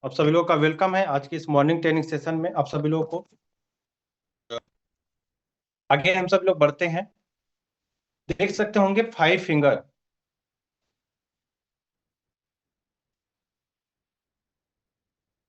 आप सभी लोगों का वेलकम है आज की इस मॉर्निंग ट्रेनिंग सेशन में। आप सभी लोगों को आगे हम सब लोग बढ़ते हैं। देख सकते होंगे 5 फिंगर।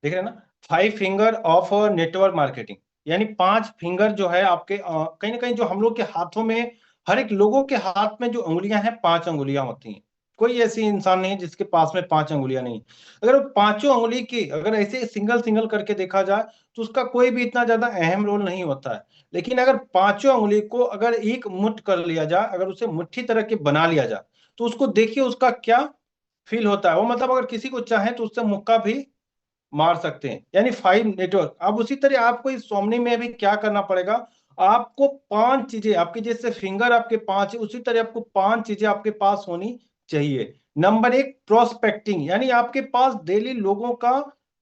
देख रहे हैं ना? 5 फिंगर ऑफ नेटवर्क मार्केटिंग, यानी 5 फिंगर जो है आपके कहीं ना कहीं जो हम लोग के हाथों में, हर एक लोगों के हाथ में जो उंगलियां हैं 5 उंगलियां होती हैं। कोई ऐसी इंसान नहीं है जिसके पास में 5 उंगलियां नहीं। अगर वो पांचों उंगली की अगर ऐसे सिंगल सिंगल करके देखा जाए तो उसका कोई भी इतना ज्यादा अहम रोल नहीं होता है। लेकिन अगर पांचों उंगली को अगर एक मुट्ठ कर लिया जाए, अगर उसे मुट्ठी तरह के बना लिया जाए, तो उसको देखिए उसका क्या फील होता है। वो मतलब अगर किसी को चाहे तो उससे मुक्का भी मार सकते हैं, यानी 5 नेटवर्क। अब उसी तरह आपको इस सोमनी में भी क्या करना पड़ेगा, आपको 5 चीजें, आपके जैसे फिंगर आपके 5 है उसी तरह आपको 5 चीजें आपके पास होनी चाहिए। नंबर 1, प्रोस्पेक्टिंग, यानी आपके पास डेली लोगों का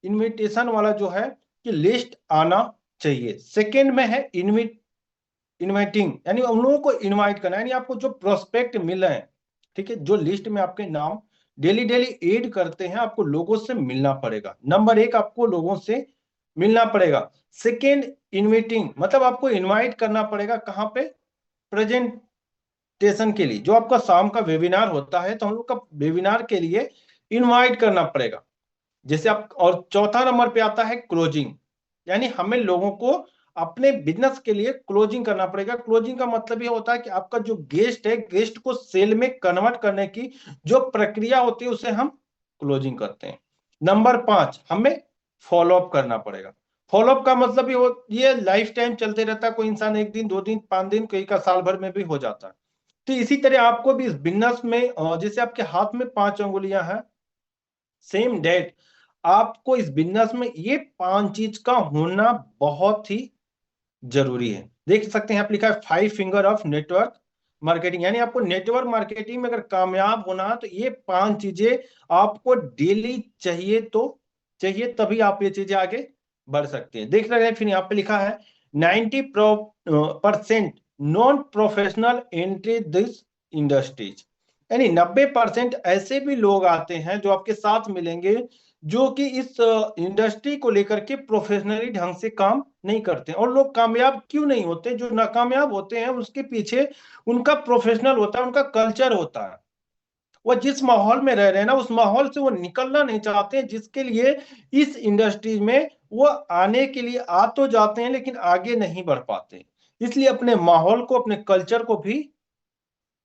इनविटेशन वाला जो है कि लिस्ट आना चाहिए। सेकेंड में है इनवाइटिंग, यानी उन लोगों को इनवाइट करना, यानी आपको जो प्रोस्पेक्ट मिल रहे हैं, ठीक है, जो लिस्ट में आपके नाम डेली डेली ऐड करते हैं, आपको लोगों से मिलना पड़ेगा। नंबर 1, आपको लोगों से मिलना पड़ेगा। सेकेंड, इनविटिंग, मतलब आपको इनवाइट करना पड़ेगा कहाँ पे? प्रेजेंटेशन के लिए। जो आपका शाम का वेबिनार होता है तो हम लोग का वेबिनार के लिए इनवाइट करना पड़ेगा। जैसे आप, और चौथा नंबर पे आता है क्लोजिंग, यानी हमें लोगों को अपने बिजनेस के लिए क्लोजिंग करना पड़ेगा। क्लोजिंग का मतलब ये होता है कि आपका जो गेस्ट है, गेस्ट को सेल में कन्वर्ट करने की जो प्रक्रिया होती है उसे हम क्लोजिंग करते हैं। नंबर 5, हमें फॉलोअप करना पड़ेगा। फॉलोअप का मतलब ये लाइफ टाइम चलते रहता है। कोई इंसान 1 दिन 2 दिन 5 दिन, कोई का साल भर में भी हो जाता है। तो इसी तरह आपको भी इस बिजनेस में जैसे आपके हाथ में 5 उंगलियां हैं, सेम डेट आपको इस बिजनेस में ये 5 चीज का होना बहुत ही जरूरी है। देख सकते हैं आप, लिखा है 5 फिंगर ऑफ नेटवर्क मार्केटिंग, यानी आपको नेटवर्क मार्केटिंग में अगर कामयाब होना है तो ये 5 चीजें आपको डेली चाहिए, तो चाहिए, तभी आप ये चीजें आगे बढ़ सकते हैं। देख रहे हैं फिर यहाँ पे लिखा है 90% non professional entry this industries, यानी 90% ऐसे भी लोग आते हैं जो आपके साथ मिलेंगे जो कि इस इंडस्ट्री को लेकर के प्रोफेशनली ढंग से काम नहीं करते हैं। और लोग कामयाब क्यों नहीं होते? जो नाकामयाब होते हैं उसके पीछे उनका प्रोफेशनल होता है, उनका कल्चर होता है। वो जिस माहौल में रह रहे हैं ना, उस माहौल से वो निकलना नहीं चाहते हैं, जिसके लिए इस इंडस्ट्री में वो आने के लिए आ तो जाते हैं लेकिन आगे नहीं बढ़ पाते। इसलिए अपने माहौल को, अपने कल्चर को भी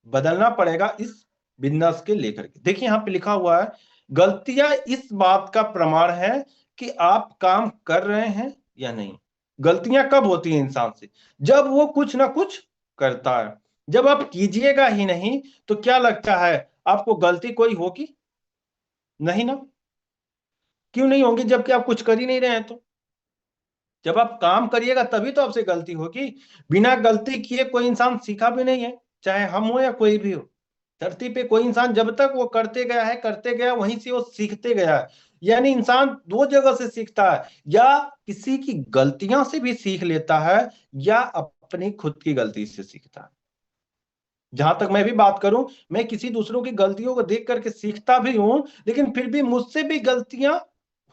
बदलना पड़ेगा इस बिजनेस के लेकर के। देखिए यहाँ पे लिखा हुआ है, गलतियां इस बात का प्रमाण है कि आप काम कर रहे हैं या नहीं। गलतियां कब होती हैं इंसान से? जब वो कुछ ना कुछ करता है। जब आप कीजिएगा ही नहीं तो क्या लगता है आपको गलती कोई होगी? नहीं ना? क्यों नहीं होगी जबकि आप कुछ कर ही नहीं रहे हैं तो? जब आप काम करिएगा तभी तो आपसे गलती होगी। बिना गलती किए कोई इंसान सीखा भी नहीं है, चाहे हम हो या कोई भी हो। धरती पे कोई इंसान जब तक वो करते गया है, करते गया, वहीं से वो सीखते गया है। यानी इंसान 2 जगह से सीखता है, या किसी की गलतियां से भी सीख लेता है, या अपनी खुद की गलती से सीखता है। जहां तक मैं भी बात करूं, मैं किसी दूसरों की गलतियों को देख करके सीखता भी हूं, लेकिन फिर भी मुझसे भी गलतियां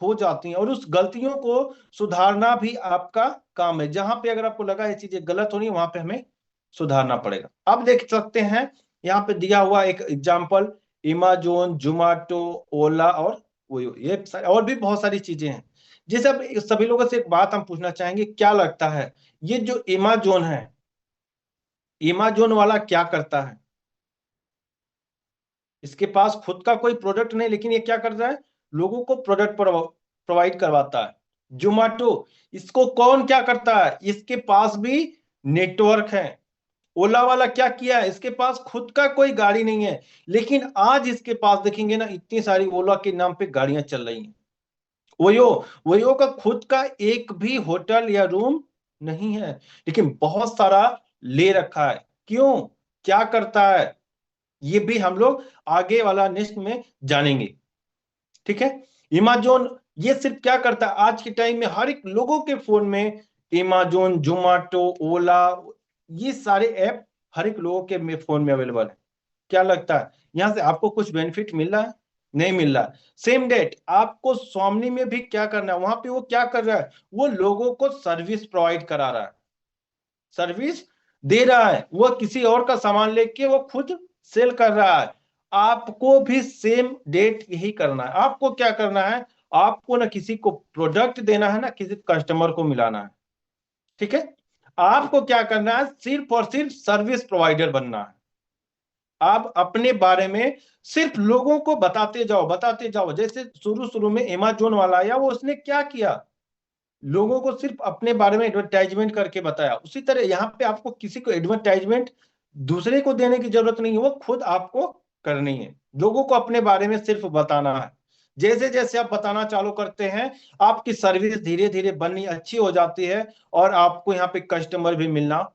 हो जाती हैं, और उस गलतियों को सुधारना भी आपका काम है। जहां पे अगर आपको लगा ये चीजें गलत हो रही है, वहां पे हमें सुधारना पड़ेगा। अब देख सकते हैं यहाँ पे दिया हुआ एक एग्जाम्पल, इमाजोन, जोमेटो, ओला और वो ये और भी बहुत सारी चीजें हैं। जैसे अब सभी लोगों से एक बात हम पूछना चाहेंगे, क्या लगता है ये जो इमाजोन है, इमाजोन वाला क्या करता है? इसके पास खुद का कोई प्रोडक्ट नहीं, लेकिन ये क्या कर रहा है? लोगों को प्रोडक्ट प्रोवाइड करवाता है। जोमेटो, इसको कौन क्या करता है? इसके पास भी नेटवर्क है। ओला वाला क्या किया है? इसके पास खुद का कोई गाड़ी नहीं है, लेकिन आज इसके पास देखेंगे ना, इतनी सारी ओला के नाम पे गाड़ियां चल रही हैं। वोयो, वोयो का खुद का एक भी होटल या रूम नहीं है, लेकिन बहुत सारा ले रखा है। क्यों? क्या करता है? ये भी हम लोग आगे वाला नेक्स्ट में जानेंगे। ठीक है? इमाजोन ये सिर्फ क्या करता है, आज के टाइम में हर एक लोगों के फोन में इमाजोन, जोमेटो, ओला, ये सारे ऐप हर एक लोगों के फोन में अवेलेबल है। क्या लगता है यहां से आपको कुछ बेनिफिट मिल रहा है? नहीं मिल रहा। सेम डेट आपको स्वामनी में भी क्या करना है, वहां पे वो क्या कर रहा है, वो लोगों को सर्विस प्रोवाइड करा रहा है, सर्विस दे रहा है, वो किसी और का सामान लेके वो खुद सेल कर रहा है। आपको भी सेम डेट यही करना है। आपको क्या करना है, आपको ना किसी को प्रोडक्ट देना है, ना किसी कस्टमर को मिलाना है, ठीक है। आपको क्या करना है, सिर्फ और सिर्फ सर्विस प्रोवाइडर बनना है। आप अपने बारे में सिर्फ लोगों को बताते जाओ, बताते जाओ। जैसे शुरू शुरू में अमेज़न वाला आया, वो उसने क्या किया, लोगों को सिर्फ अपने बारे में एडवर्टाइजमेंट करके बताया। उसी तरह यहाँ पे आपको किसी को एडवर्टाइजमेंट दूसरे को देने की जरूरत नहीं है, वो खुद आपको करनी है। लोगों को अपने बारे में सिर्फ बताना है। जैसे जैसे आप बताना चालू करते हैं, आपकी सर्विस धीरे धीरे बननी अच्छी हो जाती है, और आपको यहाँ पे कस्टमर भी मिलना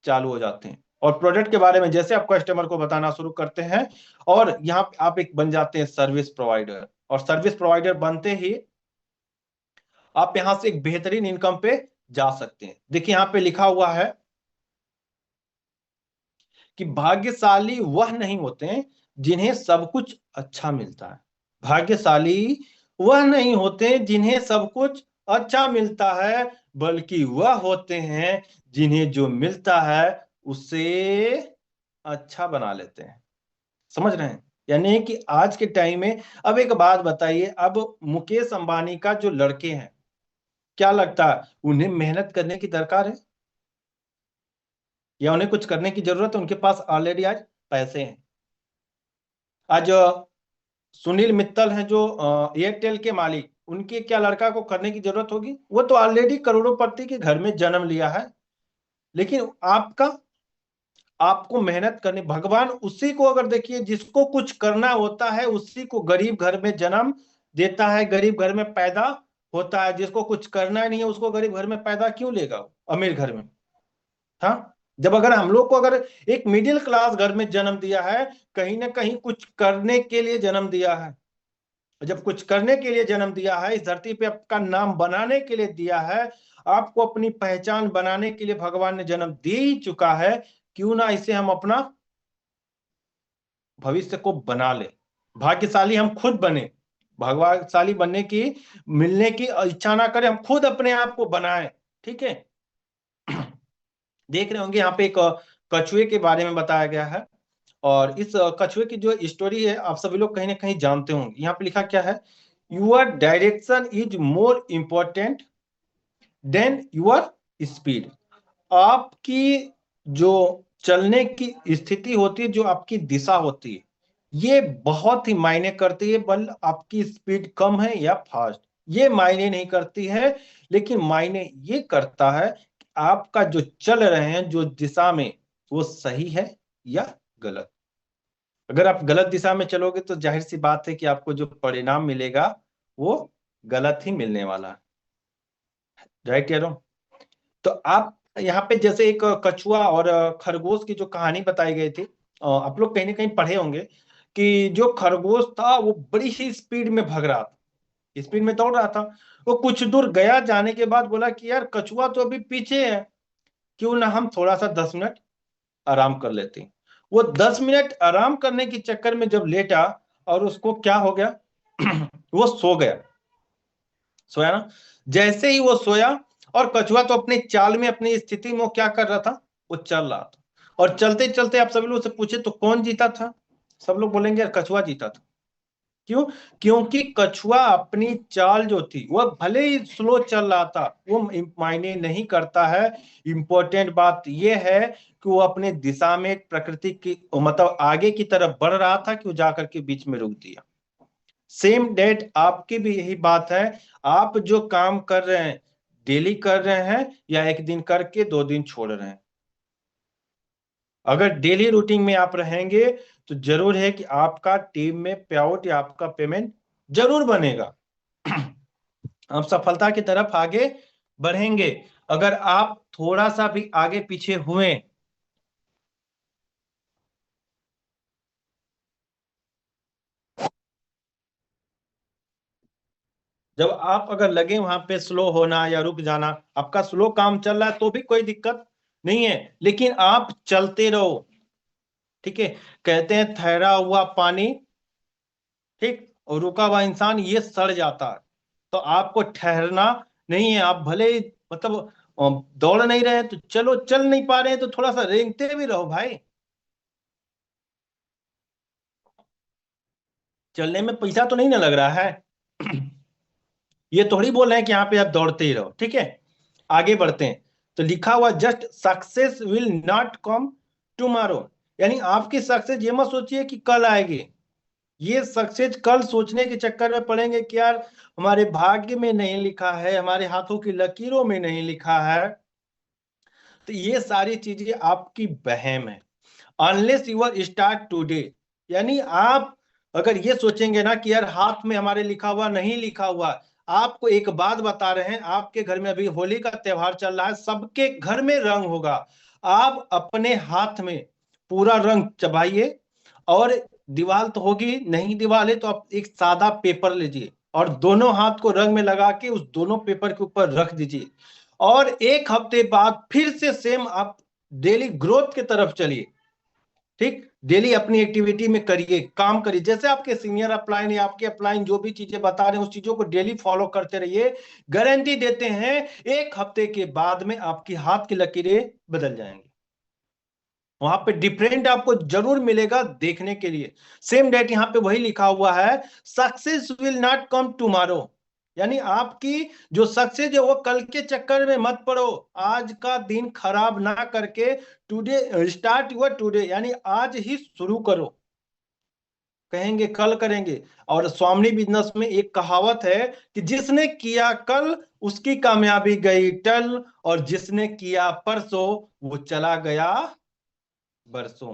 चालू हो जाते हैं। और प्रोडक्ट के बारे में जैसे आप कस्टमर को बताना शुरू करते हैं, और यहाँ पे आप एक बन जाते हैं सर्विस प्रोवाइडर। और सर्विस प्रोवाइडर बनते ही आप यहां से एक बेहतरीन इनकम पे जा सकते हैं। देखिए यहां पे लिखा हुआ है कि भाग्यशाली वह नहीं होते जिन्हें सब कुछ अच्छा मिलता है। भाग्यशाली वह नहीं होते जिन्हें सब कुछ अच्छा मिलता है, बल्कि वह होते हैं जिन्हें जो मिलता है उसे अच्छा बना लेते हैं। समझ रहे हैं, यानी कि आज के टाइम में, अब एक बात बताइए, अब मुकेश अंबानी का जो लड़के हैं, क्या लगता है उन्हें मेहनत करने की दरकार है, या उन्हें कुछ करने की जरूरत है? उनके पास ऑलरेडी आज पैसे हैं। आज सुनील मित्तल हैं जो एयरटेल के मालिक, उनके क्या लड़का को करने की जरूरत होगी? वो तो ऑलरेडी करोड़ोंपति के घर में जन्म लिया है। लेकिन आपका, आपको मेहनत करनी, भगवान उसी को, अगर देखिए जिसको कुछ करना होता है उसी को गरीब घर में जन्म देता है, गरीब घर में पैदा होता है। जिसको कुछ करना नहीं है उसको गरीब घर में पैदा क्यों लेगा अमीर घर में? हाँ, जब अगर हम लोग को अगर एक मिडिल क्लास घर में जन्म दिया है, कहीं ना कहीं कुछ करने के लिए जन्म दिया है। जब कुछ करने के लिए जन्म दिया है, इस धरती पे आपका नाम बनाने के लिए दिया है, आपको अपनी पहचान बनाने के लिए भगवान ने जन्म दे ही चुका है, क्यों ना इसे हम अपना भविष्य को बना ले। भाग्यशाली हम खुद बने, भाग्यशाली बनने की, मिलने की इच्छा ना करें, हम खुद अपने आप को बनाएं। ठीक है, देख रहे होंगे यहाँ पे एक कछुए के बारे में बताया गया है। और इस कछुए की जो स्टोरी है आप सभी लोग कहीं ना कहीं जानते होंगे। यहाँ पे लिखा क्या है, your direction is more important than your speed. आपकी जो चलने की स्थिति होती है, जो आपकी दिशा होती है, ये बहुत ही मायने करती है। बल आपकी स्पीड कम है या फास्ट, ये मायने नहीं करती है। लेकिन मायने ये करता है कि आपका जो चल रहे हैं जो दिशा में, वो सही है या गलत। अगर आप गलत दिशा में चलोगे तो जाहिर सी बात है कि आपको जो परिणाम मिलेगा वो गलत ही मिलने वाला है। राइट या रॉन्ग? तो आप यहाँ पे जैसे एक कछुआ और खरगोश की जो कहानी बताई गई थी, आप लोग कहीं ना कहीं पढ़े होंगे कि जो खरगोश था वो बड़ी ही स्पीड में भाग रहा था, स्पीड में दौड़ रहा था। वो कुछ दूर गया, जाने के बाद बोला कि यार कछुआ तो अभी पीछे है, क्यों ना हम थोड़ा सा 10 मिनट आराम कर लेते हैं। वो 10 मिनट आराम करने के चक्कर में जब लेटा, और उसको क्या हो गया वो सो गया, सोया ना। जैसे ही वो सोया, और कछुआ तो अपनी चाल में, अपनी स्थिति में वो क्या कर रहा था, वो चल रहा था। और चलते चलते आप सभी लोग से पूछे तो कौन जीता था, सब लोग बोलेंगे यार कछुआ जीता था। क्यों? क्योंकि कछुआ अपनी चाल जो थी, वह भले ही स्लो चल रहा था, वो मायने नहीं करता है। इंपॉर्टेंट बात यह है कि वो अपने दिशा में प्रकृति की, मतलब आगे की तरफ बढ़ रहा था, कि वो जाकर के बीच में रुक दिया। सेम डेट आपकी भी यही बात है। आप जो काम कर रहे हैं, डेली कर रहे हैं या एक दिन करके 2 दिन छोड़ रहे हैं? अगर डेली रूटीन में आप रहेंगे तो जरूर है कि आपका टीम में पे आउट या आपका पेमेंट जरूर बनेगा। आप सफलता की तरफ आगे बढ़ेंगे। अगर आप थोड़ा सा भी आगे पीछे हुए, जब आप अगर लगे वहां पे स्लो होना या रुक जाना, आपका स्लो काम चल रहा है तो भी कोई दिक्कत नहीं है, लेकिन आप चलते रहो। ठीक है, कहते हैं ठहरा हुआ पानी, ठीक, और रुका हुआ इंसान ये सड़ जाता है। तो आपको ठहरना नहीं है। आप भले ही मतलब दौड़ नहीं रहे हैं तो चलो, चल नहीं पा रहे हैं तो थोड़ा सा रेंगते भी रहो भाई। चलने में पैसा तो नहीं ना लग रहा है। ये थोड़ी बोल रहे हैं कि यहाँ पे आप दौड़ते ही रहो, ठीक है। आगे बढ़ते हैं। तो लिखा हुआ just success will not come tomorrow, यानी आपकी सक्सेस ये मत सोचिए कि कल आएगी। ये सक्सेस कल सोचने के चक्कर में पड़ेंगे कि यार हमारे भाग्य में नहीं लिखा है, हमारे हाथों की लकीरों में नहीं लिखा है। तो ये सारी चीजें आपकी वहम है। अनलेस यूर स्टार्ट टूडे, यानी आप अगर ये सोचेंगे ना कि यार हाथ में हमारे लिखा हुआ नहीं लिखा हुआ। आपको एक बात बता रहे हैं, आपके घर में अभी होली का त्योहार चल रहा है, सबके घर में रंग होगा। आप अपने हाथ में पूरा रंग चबाइए, और दीवार तो होगी नहीं, दीवार है तो आप एक सादा पेपर लीजिए और दोनों हाथ को रंग में लगा के उस दोनों पेपर के ऊपर रख दीजिए। और एक हफ्ते बाद फिर से सेम आप डेली ग्रोथ की तरफ चलिए। ठीक, डेली अपनी एक्टिविटी में करिए, काम करिए, जैसे आपके सीनियर अपलाइन या आपके अपलाइन जो भी चीजें बता रहे हैं उस चीजों को डेली फॉलो करते रहिए। गारंटी देते हैं एक हफ्ते के बाद में आपकी हाथ की लकीरें बदल जाएंगी। वहां पे डिफरेंट आपको जरूर मिलेगा देखने के लिए। सेम डेट यहाँ पे वही लिखा हुआ है, success will not come tomorrow, यानी आपकी जो सक्सेस है वो कल के चक्कर में मत पड़ो। आज का दिन खराब ना करके टुडे स्टार्ट योर टुडे, यानी आज ही शुरू करो। कहेंगे कल करेंगे। और स्वामी बिजनेस में एक कहावत है कि जिसने किया कल उसकी कामयाबी गई टल, और जिसने किया परसों वो चला गया बरसों।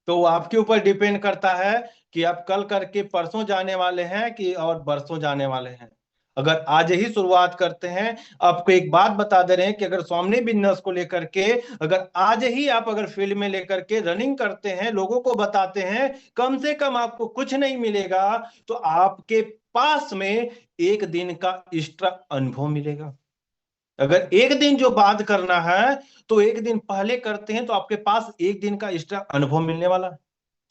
तो वो आपके ऊपर डिपेंड करता है कि आप कल करके परसों जाने वाले हैं कि और बरसों जाने वाले हैं। अगर आज ही शुरुआत करते हैं, आपको एक बात बता दे रहे हैं कि अगर स्वामी बिजनेस को लेकर के अगर आज ही आप अगर फील्ड में लेकर के रनिंग करते हैं, लोगों को बताते हैं, कम से कम आपको कुछ नहीं मिलेगा तो आपके पास में एक दिन का एक्स्ट्रा अनुभव मिलेगा। अगर एक दिन जो बात करना है तो एक दिन पहले करते हैं तो आपके पास एक दिन का एक्स्ट्रा अनुभव मिलने वाला है।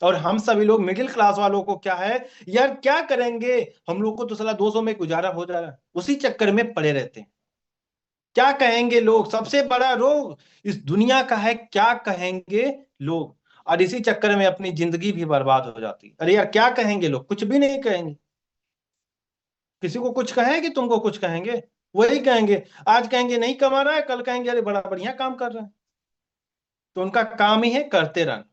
और हम सभी लोग मिडिल क्लास वालों को क्या है, यार क्या करेंगे, हम लोग को तो साला 200 में गुजारा हो जा रहा है, उसी चक्कर में पड़े रहते हैं। क्या कहेंगे लोग, सबसे बड़ा रोग इस दुनिया का है, क्या कहेंगे लोग। और इसी चक्कर में अपनी जिंदगी भी बर्बाद हो जाती है। अरे यार क्या कहेंगे लोग, कुछ भी नहीं कहेंगे। किसी को कुछ कहें कि तुमको कुछ कहेंगे, वही कहेंगे। आज कहेंगे नहीं कमा रहा है, कल कहेंगे अरे बड़ा बढ़िया काम कर रहा है। तो उनका काम ही है करते रहना।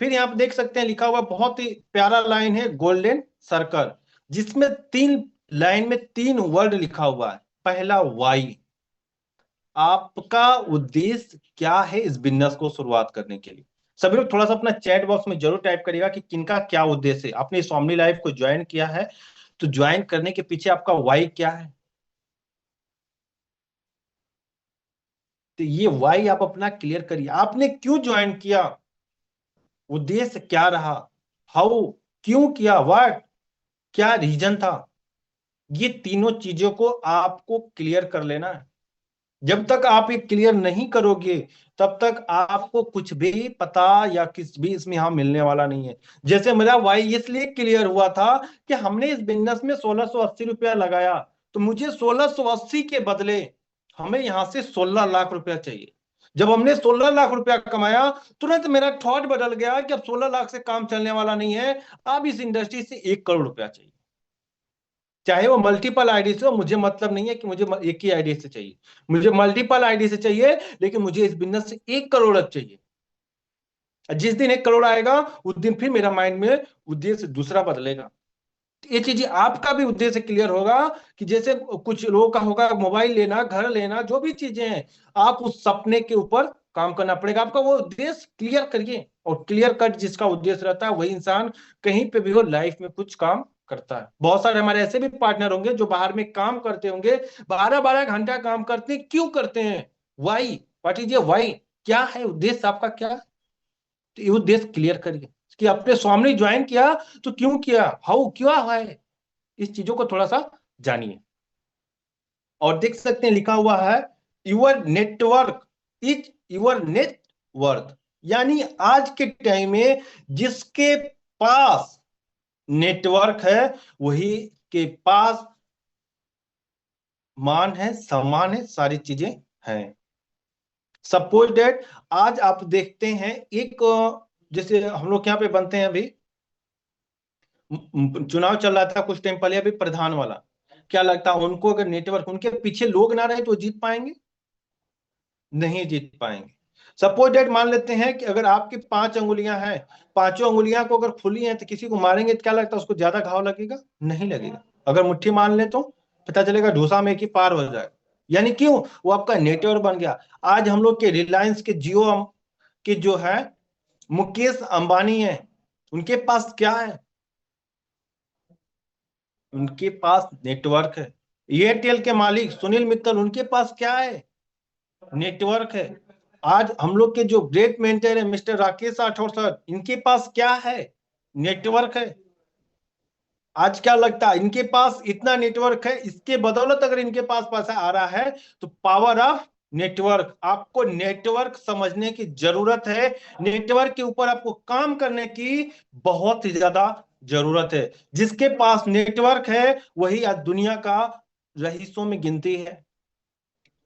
फिर यहाँ पे देख सकते हैं लिखा हुआ बहुत ही प्यारा लाइन है, गोल्डन सर्कल, जिसमें तीन लाइन में तीन वर्ड लिखा हुआ है। पहला वाई, आपका उद्देश्य क्या है इस बिजनेस को शुरुआत करने के लिए। सभी लोग थोड़ा सा अपना चैट बॉक्स में जरूर टाइप करिएगा कि किनका क्या उद्देश्य है। आपने स्वामी लाइफ को ज्वाइन किया है तो ज्वाइन करने के पीछे आपका वाई क्या है। तो ये वाई आप अपना क्लियर करिए, आपने क्यों ज्वाइन किया, उद्देश्य क्या रहा, हाउ, क्यों किया, व्हाट, क्या रीजन था। ये तीनों चीजों को आपको क्लियर कर लेना है। जब तक आप ये क्लियर नहीं करोगे तब तक आपको कुछ भी पता या किस भी इसमें यहां मिलने वाला नहीं है। जैसे मेरा वाई इसलिए क्लियर हुआ था कि हमने इस बिजनेस में 1680 रुपया लगाया, तो मुझे 1680 के बदले हमें यहां से 16 लाख रुपया चाहिए। जब हमने 16 लाख रुपया कमाया, तुरंत मेरा थॉट बदल गया कि अब 16 लाख से काम चलने वाला नहीं है, अब इस इंडस्ट्री से 1 करोड़ रुपया चाहिए। चाहे वो मल्टीपल आईडी से हो, मुझे मतलब नहीं है कि मुझे एक ही आईडी से चाहिए, मुझे मल्टीपल आईडी से चाहिए, लेकिन मुझे इस बिजनेस से 1 करोड़ अब चाहिए। जिस दिन 1 करोड़ आएगा उस दिन फिर मेरा माइंड में उद्देश्य दूसरा बदलेगा। ये चीजें आपका भी उद्देश्य क्लियर होगा कि जैसे कुछ लोगों का होगा मोबाइल लेना, घर लेना, जो भी चीजें हैं, आप उस सपने के ऊपर काम करना पड़ेगा। आपका वो उद्देश्य क्लियर करिए, और क्लियर कट जिसका उद्देश्य रहता है वही इंसान कहीं पे भी हो लाइफ में कुछ काम करता है। बहुत सारे हमारे ऐसे भी पार्टनर होंगे जो बाहर में काम करते होंगे, 12-12 घंटा काम करते हैं, क्यों करते हैं, why, what is your why, क्या है उद्देश्य आपका, क्या है। तो ये उद्देश्य क्लियर करिए कि आपने स्वामी ज्वाइन किया तो क्यों किया, हाउ, क्या है, इस चीजों को थोड़ा सा जानिए। और देख सकते हैं लिखा हुआ है, your network is your net worth, यानी आज के टाइम में जिसके पास नेटवर्क है वही के पास मान है, सम्मान है, सारी चीजें हैं। सपोज डेट आज आप देखते हैं एक जैसे हम लोग यहाँ पे बनते हैं, अभी चुनाव चल रहा था कुछ टाइम पहले, अभी प्रधान वाला, क्या लगता है उनको अगर नेटवर्क, उनके पीछे लोग ना रहे तो जीत पाएंगे? नहीं जीत पाएंगे। सपोज डेट मान लेते हैं कि अगर आपकी 5 अंगुलियां हैं, पांचों अंगुलियां को अगर खुली हैं तो किसी को मारेंगे तो क्या लगता है उसको ज्यादा घाव लगेगा? नहीं लगेगा। अगर मुट्ठी मान ले तो पता चलेगा ढूंसा में एक ही पार हो जाएगा। यानी क्यों? वो आपका नेटवर्क बन गया। आज हम लोग के रिलायंस के जियो के जो है मुकेश अंबानी है, उनके पास क्या है? उनके पास नेटवर्क है। एयरटेल के मालिक सुनील मित्तल, उनके पास क्या है? नेटवर्क है। आज हम लोग के जो ग्रेट मेंटर है मिस्टर राकेश राठौर सर, इनके पास क्या है? नेटवर्क है। आज क्या लगता है इनके पास इतना नेटवर्क है, इसके बदौलत अगर इनके पास पैसा आ रहा है तो पावर ऑफ नेटवर्क। आपको नेटवर्क समझने की जरूरत है, नेटवर्क के ऊपर आपको काम करने की बहुत ही ज्यादा जरूरत है। जिसके पास नेटवर्क है वही आज दुनिया का रईसों में गिनती है।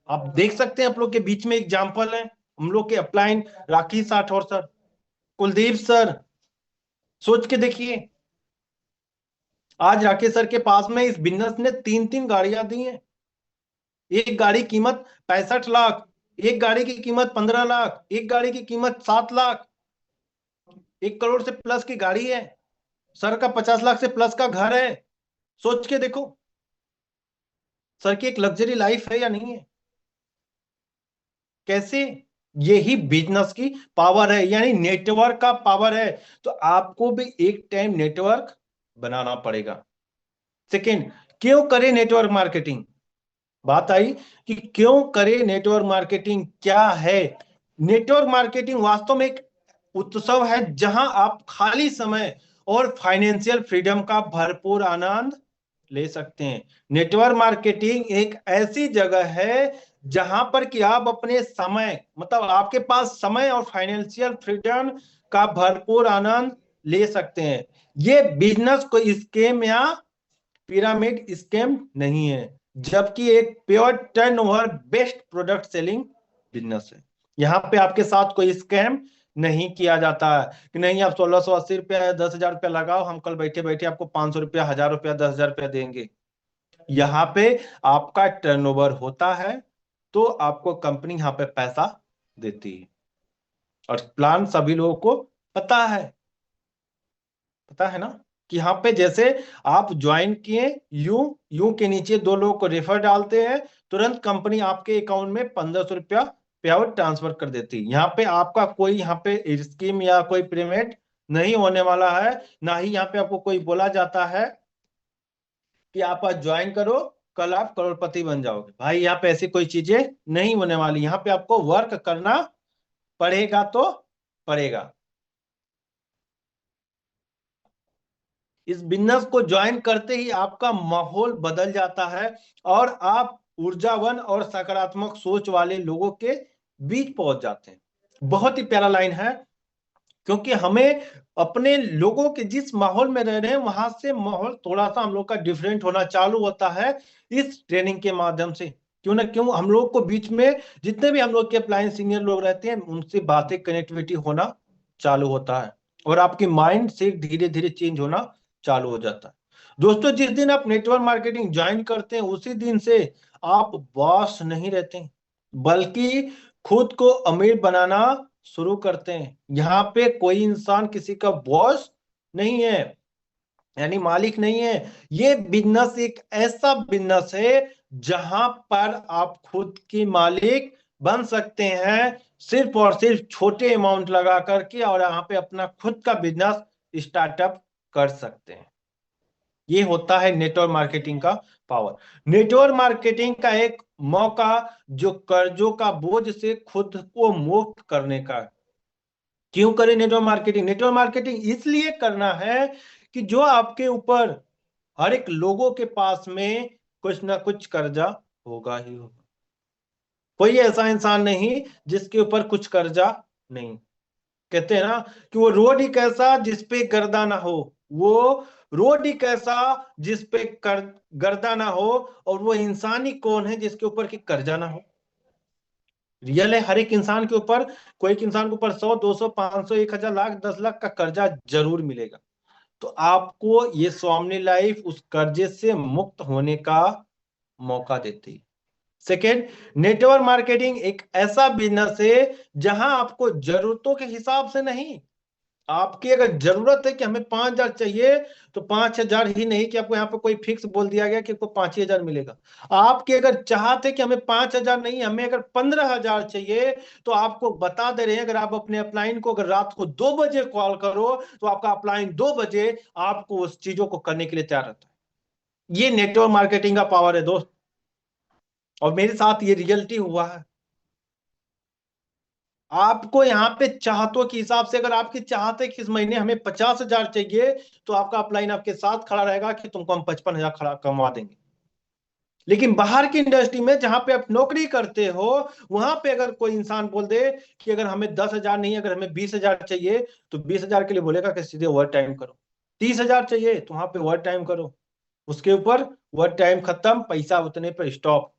आप देख सकते हैं आप लोग के बीच में एग्जाम्पल है, हम लोग के upline Rakesh Rathore sir, Kuldeep sir. सोच के देखिए, आज राकेश सर के पास में इस बिजनेस ने 3-3 गाड़ियां दी हैं। एक गाड़ी कीमत 65 लाख, एक गाड़ी की कीमत 15 लाख, एक गाड़ी की कीमत 7 लाख। 1 करोड़ से प्लस की गाड़ी है। सर का 50 लाख से प्लस का घर है। सोच के देखो, सर की एक लग्जरी लाइफ है या नहीं है? कैसे? यही बिजनेस की पावर है, यानी नेटवर्क का पावर है। तो आपको भी एक टाइम नेटवर्क बनाना पड़ेगा। सेकेंड, क्यों करें नेटवर्क मार्केटिंग? बात आई कि क्यों करें नेटवर्क मार्केटिंग, क्या है? नेटवर्क मार्केटिंग वास्तव में एक उत्सव है जहां आप खाली समय और फाइनेंशियल फ्रीडम का भरपूर आनंद ले सकते हैं। नेटवर्क मार्केटिंग एक ऐसी जगह है जहां पर कि आप अपने समय, मतलब आपके पास समय और फाइनेंशियल फ्रीडम का भरपूर आनंद ले सकते हैं। ये बिजनेस कोई स्केम या पिरामिड स्केम नहीं है, जबकि एक pure turnover best product selling business है। यहाँ पे आपके साथ कोई स्कैम नहीं किया जाता है कि नहीं आप 1680 रुपया या 10,000 रुपया लगाओ, हम कल बैठे बैठे आपको 500 रुपया, 1000 रुपया, 10,000 रुपया देंगे। यहाँ पे आपका टर्नओवर होता है तो आपको कंपनी यहाँ पे पैसा देती है। और प्लान सभी लोगों को पता है, पता है ना, कि यहाँ पे जैसे आप ज्वाइन किए, यू यू के नीचे 2 लोगों को रेफर डालते हैं, तुरंत कंपनी आपके अकाउंट में 1500 रुपया पे आउट ट्रांसफर कर देती है। यहाँ पे आपका कोई यहाँ पे स्कीम या कोई पेमेंट नहीं होने वाला है। ना ही यहाँ पे आपको कोई बोला जाता है कि आप आज ज्वाइन करो, कल आप करोड़पति बन जाओगे। भाई यहाँ पे ऐसी कोई चीजें नहीं होने वाली। यहाँ पे आपको वर्क करना पड़ेगा तो पड़ेगा। इस बिजनेस को ज्वाइन करते ही आपका माहौल बदल जाता है और आप ऊर्जावान और सकारात्मक सोच वाले लोगों के बीच पहुंच जाते हैं। बहुत ही प्यारा लाइन है, क्योंकि हमें अपने लोगों के जिस माहौल में रह रहे हैं वहां से माहौल थोड़ा सा हम लोग का डिफरेंट होना चालू होता है इस ट्रेनिंग के माध्यम से। क्यों ना क्यों हम लोग को बीच में जितने भी हम लोग के अप्लायंस सीनियर लोग रहते हैं उनसे बातें, कनेक्टिविटी होना चालू होता है और आपकी माइंड से धीरे धीरे चेंज होना चालू हो जाता है। दोस्तों, जिस दिन आप नेटवर्क मार्केटिंग ज्वाइन करते हैं उसी दिन से आप बॉस नहीं रहते, बल्कि खुद को अमीर बनाना शुरू करते हैं। यहाँ पे कोई इंसान किसी का बॉस नहीं है, यानी मालिक नहीं है। ये बिजनेस एक ऐसा बिजनेस है जहां पर आप खुद के मालिक बन सकते हैं, सिर्फ और सिर्फ छोटे अमाउंट लगा करके, और यहाँ पे अपना खुद का बिजनेस स्टार्टअप कर सकते हैं। ये होता है नेटवर्क मार्केटिंग का पावर। नेटवर्क मार्केटिंग का एक मौका जो कर्जों का बोझ से खुद को मुक्त करने का है। क्यों करें नेटवर्क मार्केटिंग? नेटवर्क मार्केटिंग इसलिए करना है कि जो आपके ऊपर हर एक लोगों के पास में कुछ ना कुछ कर्जा होगा ही होगा। कोई ऐसा इंसान नहीं जिसके ऊपर कुछ कर्जा नहीं। कहते हैं ना कि वो रोड ही कैसा जिसपे गर्दा ना हो, वो रोड ही कैसा जिस पे गर्दा ना हो, और वो इंसान ही कौन है जिसके ऊपर की कर्जा ना हो। रियल है, हर एक इंसान के ऊपर, कोई एक इंसान के ऊपर 100, 200, 500, 1,000, लाख, 10 लाख का कर्जा जरूर मिलेगा। तो आपको ये स्वामी लाइफ उस कर्जे से मुक्त होने का मौका देती है। सेकेंड, नेटवर्क मार्केटिंग एक ऐसा बिजनेस है जहां आपको जरूरतों के हिसाब से नहीं, आपकी अगर जरूरत है कि हमें 5,000 चाहिए, तो 5,000 ही नहीं कि आपको यहाँ पे कोई फिक्स बोल दिया गया कि आपको 5,000 मिलेगा। आपके अगर चाहते कि हमें 5,000 नहीं, हमें अगर 15,000 चाहिए, तो आपको बता दे रहे हैं, अगर आप अपने अपलाइन को अगर रात को 2 बजे कॉल करो, तो आपका अपलाइन 2 बजे आपको उस चीजों को करने के लिए तैयार रहता है। ये नेटवर्क मार्केटिंग का पावर है दोस्त, और मेरे साथ ये रियलिटी हुआ है। आपको यहाँ पे चाहतों के हिसाब से, अगर आपकी चाहते कि इस महीने हमें 50,000 चाहिए, तो आपका अपलाइन आपके साथ खड़ा रहेगा कि तुमको हम 55,000 खड़ा कमा देंगे। लेकिन बाहर की इंडस्ट्री में जहां पे आप नौकरी करते हो, वहां पे अगर कोई इंसान बोल दे कि अगर हमें 10,000 नहीं, अगर हमें 20,000 चाहिए, तो 20,000 के लिए बोलेगा कि सीधे ओवर टाइम करो। 30,000 चाहिए तो वहां पे ओवर टाइम करो, उसके ऊपर ओवर टाइम खत्म, पैसा उतने पर स्टॉप।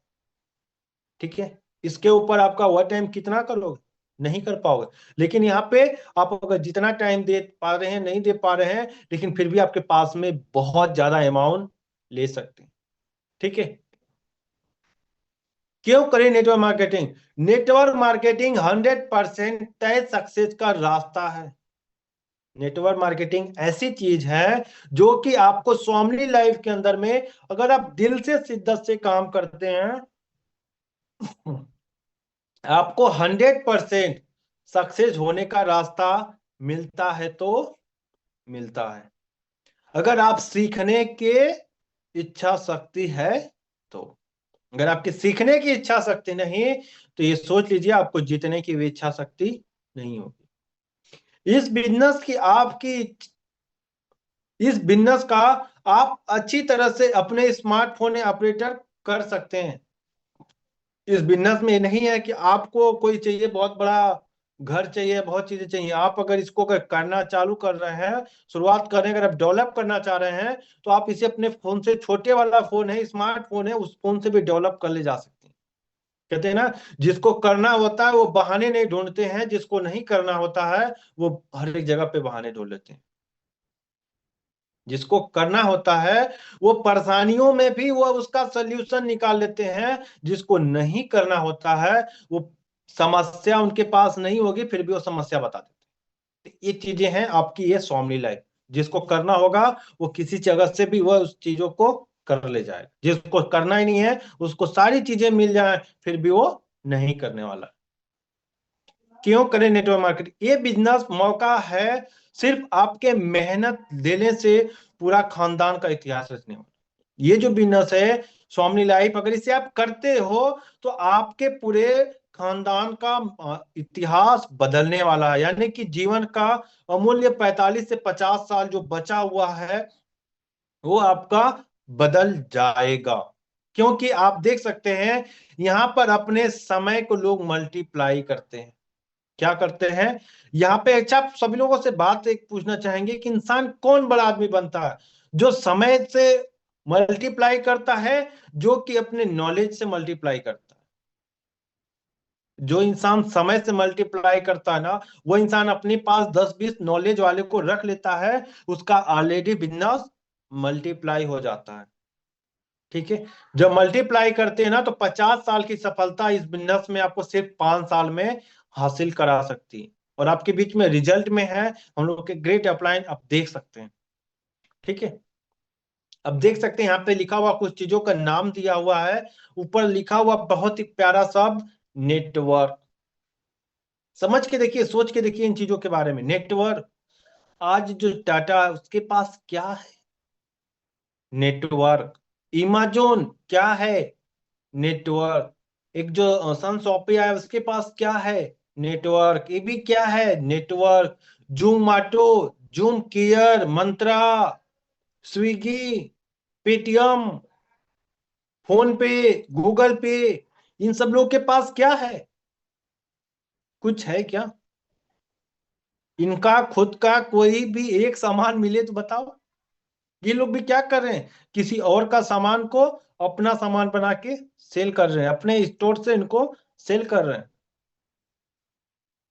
ठीक है, इसके ऊपर आपका ओवर टाइम कितना करोगे, नहीं कर पाओगे। लेकिन यहाँ पे आप अगर जितना टाइम दे पा रहे हैं, नहीं दे पा रहे हैं, लेकिन फिर भी आपके पास में बहुत ज्यादा अमाउंट ले सकते हैं। ठीक है, क्यों करें नेटवर्क मार्केटिंग? नेटवर्क मार्केटिंग 100% तय सक्सेस का रास्ता है। नेटवर्क मार्केटिंग ऐसी चीज है जो कि आपको स्वामी लाइफ के अंदर में, अगर आप दिल से शिद्दत से काम करते हैं, आपको 100% सक्सेस होने का रास्ता मिलता है, तो मिलता है। अगर आप सीखने के इच्छा शक्ति है तो, अगर आपकी सीखने की इच्छा शक्ति नहीं, तो ये सोच लीजिए आपको जीतने की भी इच्छा शक्ति नहीं होगी। इस बिजनेस का आप अच्छी तरह से अपने स्मार्टफोन या ऑपरेटर कर सकते हैं। इस बिजनेस में ये नहीं है कि आपको कोई चाहिए बहुत बड़ा घर चाहिए, बहुत चीजें चाहिए। आप अगर इसको अगर करना चालू कर रहे हैं, शुरुआत कर रहे हैं, अगर आप डेवलप करना चाह रहे हैं, तो आप इसे अपने फोन से, छोटे वाला फोन है, स्मार्टफोन है, उस फोन से भी डेवलप कर ले जा सकते हैं। कहते हैं ना, जिसको करना होता है वो बहाने नहीं ढूंढते हैं, जिसको नहीं करना होता है वो हर एक जगह पे बहाने ढूंढ लेते हैं। जिसको करना होता है वो परेशानियों में भी वो उसका सल्यूशन निकाल लेते हैं, जिसको नहीं करना होता है वो समस्या उनके पास नहीं होगी फिर भी वो समस्या बता देते हैं। तो ये चीजें हैं आपकी ये स्वामी लाइफ। जिसको करना होगा वो किसी जगह से भी वह उस चीजों को कर ले जाए, जिसको करना ही नहीं है उसको सारी चीजें मिल जाए फिर भी वो नहीं करने वाला। क्यों करें नेटवर्क मार्केटिंग? ये बिजनेस मौका है सिर्फ आपके मेहनत देने से पूरा खानदान का इतिहास रचने वाला। ये जो बिजनेस है स्वामी लाइफ, अगर इसे आप करते हो तो आपके पूरे खानदान का इतिहास बदलने वाला है। यानी कि जीवन का अमूल्य 45 से 50 साल जो बचा हुआ है वो आपका बदल जाएगा। क्योंकि आप देख सकते हैं यहां पर अपने समय को लोग मल्टीप्लाई करते हैं। क्या करते हैं यहाँ पे? अच्छा, सभी लोगों से बात एक पूछना चाहेंगे कि इंसान कौन बड़ा आदमी बनता है? जो समय से मल्टीप्लाई करता है, जो कि अपने नॉलेज से मल्टीप्लाई करता है। जो इंसान समय से मल्टीप्लाई करता है ना, वो इंसान अपने पास 10-20 नॉलेज वाले को रख लेता है, उसका ऑलरेडी बिजनेस मल्टीप्लाई हो जाता है। ठीक है, जब मल्टीप्लाई करते हैं ना, तो 50 साल की सफलता इस बिजनेस में आपको सिर्फ 5 साल में हासिल करा सकती है। और आपके बीच में रिजल्ट में है हम लोग के ग्रेट अपलाइन, आप देख सकते हैं। ठीक है, अब देख सकते हैं यहाँ पे लिखा हुआ कुछ चीजों का नाम दिया हुआ है। ऊपर लिखा हुआ बहुत ही प्यारा शब्द नेटवर्क। समझ के देखिए, सोच के देखिए इन चीजों के बारे में। नेटवर्क, आज जो टाटा है उसके पास क्या है? नेटवर्क। इमेजॉन क्या है? नेटवर्क। एक जो सन शॉपी है उसके पास क्या है? नेटवर्क। ये भी क्या है? नेटवर्क। जूमाटो, जूम केयर, मंत्रा, स्विगी, पेटीएम, फोन पे, गूगल पे, इन सब लोग के पास क्या है? कुछ है क्या? इनका खुद का कोई भी एक सामान मिले तो बताओ। ये लोग भी क्या कर रहे हैं, किसी और का सामान को अपना सामान बना के सेल कर रहे हैं, अपने स्टोर से इनको सेल कर रहे हैं।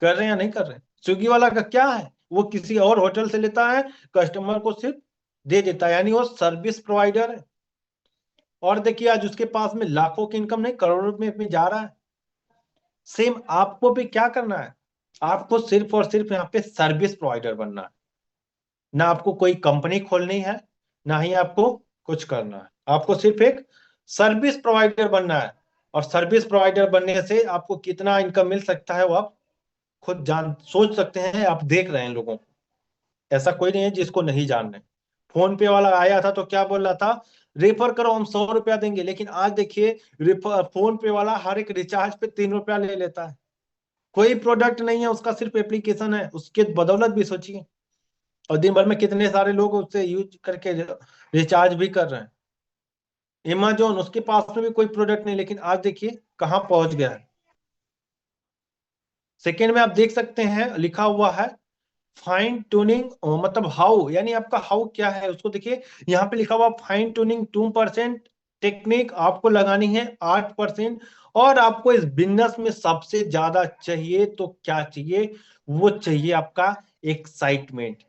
कर रहे हैं या नहीं कर रहे हैं? स्विगी वाला का क्या है, वो किसी और होटल से लेता है, कस्टमर को सिर्फ दे देता है, यानी वो सर्विस प्रोवाइडर है। और देखिए आज उसके पास में लाखों की इनकम नहीं, करोड़ों में जा रहा है। सेम आपको भी क्या करना है, आपको सिर्फ और सिर्फ यहाँ पे सर्विस प्रोवाइडर बनना है। ना आपको कोई कंपनी खोलनी है, ना ही आपको कुछ करना है, आपको सिर्फ एक सर्विस प्रोवाइडर बनना है। और सर्विस प्रोवाइडर बनने से आपको कितना इनकम मिल सकता है वो आप खुद जान सोच सकते हैं, आप देख रहे हैं लोगों को। ऐसा कोई नहीं है जिसको नहीं जान रहे। फोन पे वाला आया था तो क्या बोल रहा था, रेफर करो हम 100 रुपया देंगे, लेकिन आज देखिए रेफर फोन पे वाला हर एक रिचार्ज पे 3 रुपया ले लेता है। कोई प्रोडक्ट नहीं है उसका, सिर्फ एप्लीकेशन है, उसके बदौलत भी सोचिए। और दिन भर में कितने सारे लोग उससे यूज करके रिचार्ज भी कर रहे हैं। Amazon उसके पास में भी कोई प्रोडक्ट नहीं, लेकिन आज देखिए कहाँ पहुंच गया है। सेकेंड में आप देख सकते हैं लिखा हुआ है फाइन ट्यूनिंग, मतलब हाउ, यानी आपका हाउ क्या है उसको देखिए। यहाँ पे लिखा हुआ फाइन ट्यूनिंग 2%, टेक्निक आपको लगानी है 8%। और आपको इस बिजनेस में सबसे ज्यादा चाहिए तो क्या चाहिए, वो चाहिए आपका एक्साइटमेंट,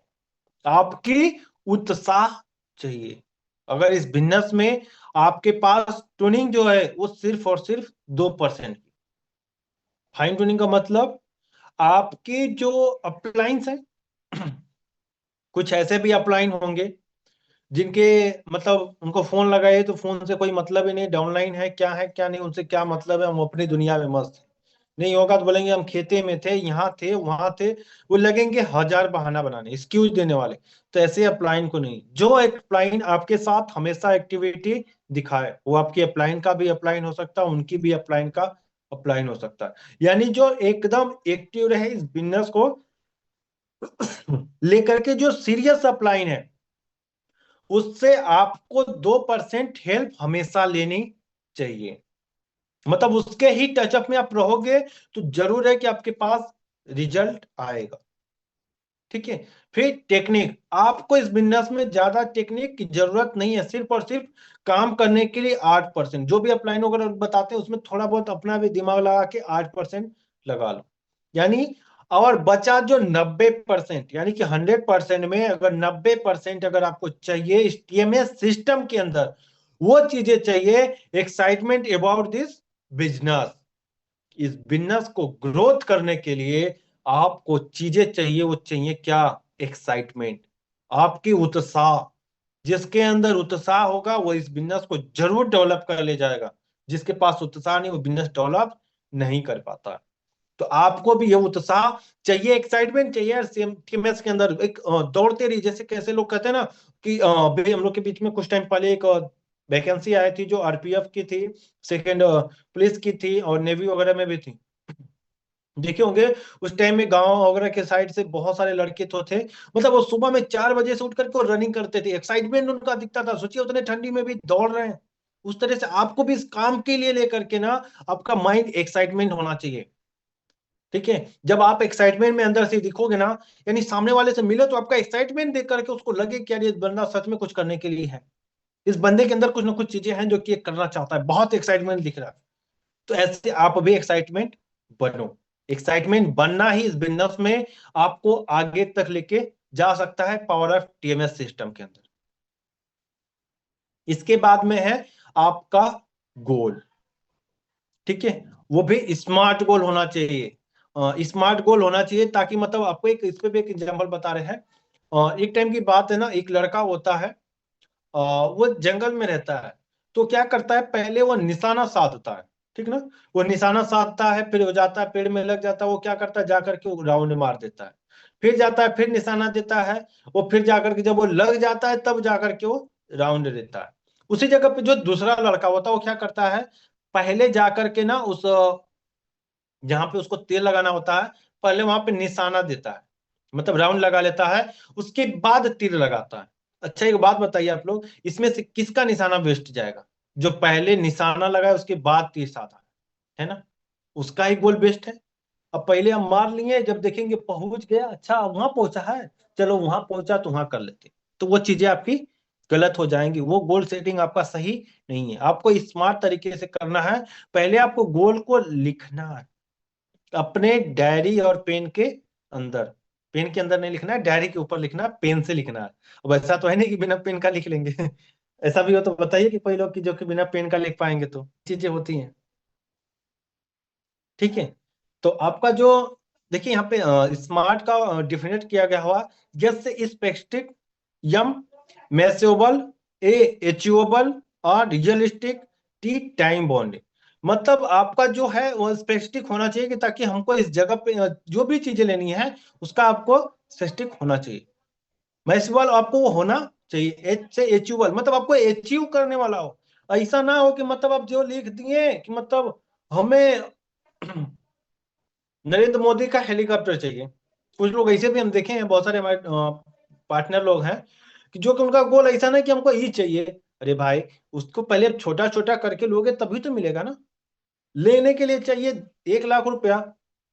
आपकी उत्साह चाहिए। अगर इस बिजनेस में आपके पास ट्यूनिंग जो है वो सिर्फ और सिर्फ 2% की, फाइन ट्यूनिंग का मतलब आपके जो अप्लायंस है कुछ ऐसे भी अपलाइन होंगे जिनके मतलब उनको फोन लगाए तो फोन से कोई मतलब ही नहीं, डाउनलाइन है क्या नहीं, उनसे क्या मतलब है, हम अपनी दुनिया में मस्त हैं। नहीं होगा तो बोलेंगे हम खेते में थे, यहाँ थे वहां थे, वो लगेंगे हजार बहाना बनाने, एक्सक्यूज देने वाले। तो ऐसे अपलाइन को नहीं, जो अपलाइन आपके साथ हमेशा एक्टिविटी दिखाए, वो आपकी अपलाइन का भी अपलाइन हो सकता है, उनकी भी अपलाइन का अपलाइन हो सकता है। यानी जो एकदम एक्टिव रहे इस बिजनेस को लेकर के, जो सीरियस अपलाइन है, उससे आपको 2% हेल्प हमेशा लेनी चाहिए। मतलब उसके ही टचअप में आप रहोगे तो जरूर है कि आपके पास रिजल्ट आएगा। ठीक है। फिर टेक्निक, आपको इस बिजनेस में ज्यादा टेक्निक की जरूरत नहीं है, सिर्फ और सिर्फ काम करने के लिए 8%, जो भी अपलाइन वगैरह बताते हैं उसमें थोड़ा बहुत अपना भी दिमाग लगा के 8% लगा लो। यानी और बचा जो 90%, यानी कि 100% में अगर 90% अगर आपको चाहिए इस टीएमएस सिस्टम के अंदर, वो चीजें चाहिए, एक्साइटमेंट अबाउट दिस बिजनेस। इस बिजनेस को ग्रोथ करने के लिए आपको चीजें चाहिए, वो चाहिए क्या, एक्साइटमेंट, आपकी उत्साह। जिसके अंदर उत्साह होगा वो इस बिजनेस को जरूर डेवलप कर ले जाएगा, जिसके पास उत्साह नहीं वो बिजनेस डेवलप नहीं कर पाता। तो आपको भी ये उत्साह चाहिए, एक्साइटमेंट चाहिए यार। सेम टीएमएस के अंदर एक दौड़ते रहिए, जैसे कैसे लोग कहते हैं ना कि अभी हम लोग के बीच में कुछ टाइम पहले एक वैकेंसी आई थी जो आरपीएफ की थी, सेकंड पुलिस की थी और नेवी वगैरह में भी थी। देखे होंगे उस टाइम में गांव वगैरह के साइड से बहुत सारे लड़के तो थे, मतलब वो सुबह में 4 बजे से उठ करके रनिंग करते थे, एक्साइटमेंट उनका दिखता था। सोचिए उतने ठंडी में भी दौड़ रहे हैं। उस तरह से आपको भी इस काम के लिए लेकर के ना आपका माइंड एक्साइटमेंट होना चाहिए। ठीक है। जब आप एक्साइटमेंट में अंदर से दिखोगे ना, यानी सामने वाले से मिले तो आपका एक्साइटमेंट देख करके उसको लगे कि यार ये बंदा सच में कुछ करने के लिए है, इस बंदे के अंदर कुछ ना कुछ चीजें हैं जो कि ये करना चाहता है, बहुत एक्साइटमेंट दिख रहा है। तो ऐसे आप भी एक्साइटमेंट बनो। एक्साइटमेंट बनना ही इस बिजनेस में आपको आगे तक लेके जा सकता है, पावर ऑफ टीएमएस सिस्टम के अंदर। इसके बाद में है आपका गोल। ठीक है। वो भी स्मार्ट गोल होना चाहिए, स्मार्ट गोल होना चाहिए, ताकि मतलब आपको एक इस पे भी एक एग्जांपल बता रहे हैं। एक टाइम की बात है ना, एक लड़का होता है, वो जंगल में रहता है। तो क्या करता है, पहले वो निशाना साधता है। ठीक ना। वो निशाना साधता है, फिर हो जाता है पेड़ में लग जाता है, वो क्या करता है जाकर के वो राउंड मार देता है। फिर जाता है फिर निशाना देता है, वो फिर जाकर के जब वो लग जाता है तब जाकर के वो राउंड देता है। उसी जगह पे जो दूसरा लड़का होता है वो क्या करता है, पहले जाकर के ना उस जहां पे उसको तेल लगाना होता है, पहले वहां पे निशाना देता है, मतलब राउंड लगा लेता है, उसके बाद तीर लगाता है। अच्छा एक बात बताइए आप लोग, इसमें से किसका निशाना वेस्ट जाएगा, जो पहले निशाना लगाए उसके बाद तीर साधा है ना, उसका ही गोल बेस्ट है। अब पहले हम मार लिए, जब देखेंगे पहुंच गया, अच्छा वहां पहुंचा है, चलो वहां पहुंचा तो वहां कर लेते, तो वो चीजें आपकी गलत हो जाएंगी। वो गोल सेटिंग आपका सही नहीं है। आपको स्मार्ट तरीके से करना है। पहले आपको गोल को लिखना है अपने डायरी और पेन के अंदर। पेन के अंदर नहीं लिखना है, डायरी के ऊपर लिखना है, पेन से लिखना है। अब ऐसा तो है नहीं कि बिना पेन का लिख लेंगे ऐसा भी हो तो बताइए कि कोई लोग की जो कि बिना पेन का लिख पाएंगे, तो चीजें होती हैं। ठीक है। तो आपका जो, देखिए यहाँ पे स्मार्ट का डिफिनेट किया गया हुआ, जस्ट स्पेसिफिक, यम, मेसेबल, ए अचीवेबल, और रियलिस्टिक, टी टाइम बॉन्डिंग। मतलब आपका जो है वो स्पेसिफिक होना चाहिए कि ताकि हमको इस जगह पे जो भी चीजें लेनी है उसका आपको स्पेसिफिक होना चाहिए। मैसेबल आपको वो होना चाहिए, एच से अचीवेबल मतलब आपको अचीव करने वाला हो। ऐसा ना हो कि मतलब आप जो लिख दिए कि मतलब हमें नरेंद्र मोदी का हेलीकॉप्टर चाहिए। कुछ लोग ऐसे भी हम देखे हैं, बहुत सारे हमारे पार्टनर लोग हैं कि जो कि उनका गोल ऐसा नहीं कि हमको ये चाहिए। अरे भाई, उसको पहले छोटा छोटा करके लोगे तभी तो मिलेगा ना। लेने के लिए चाहिए 1 लाख रुपया,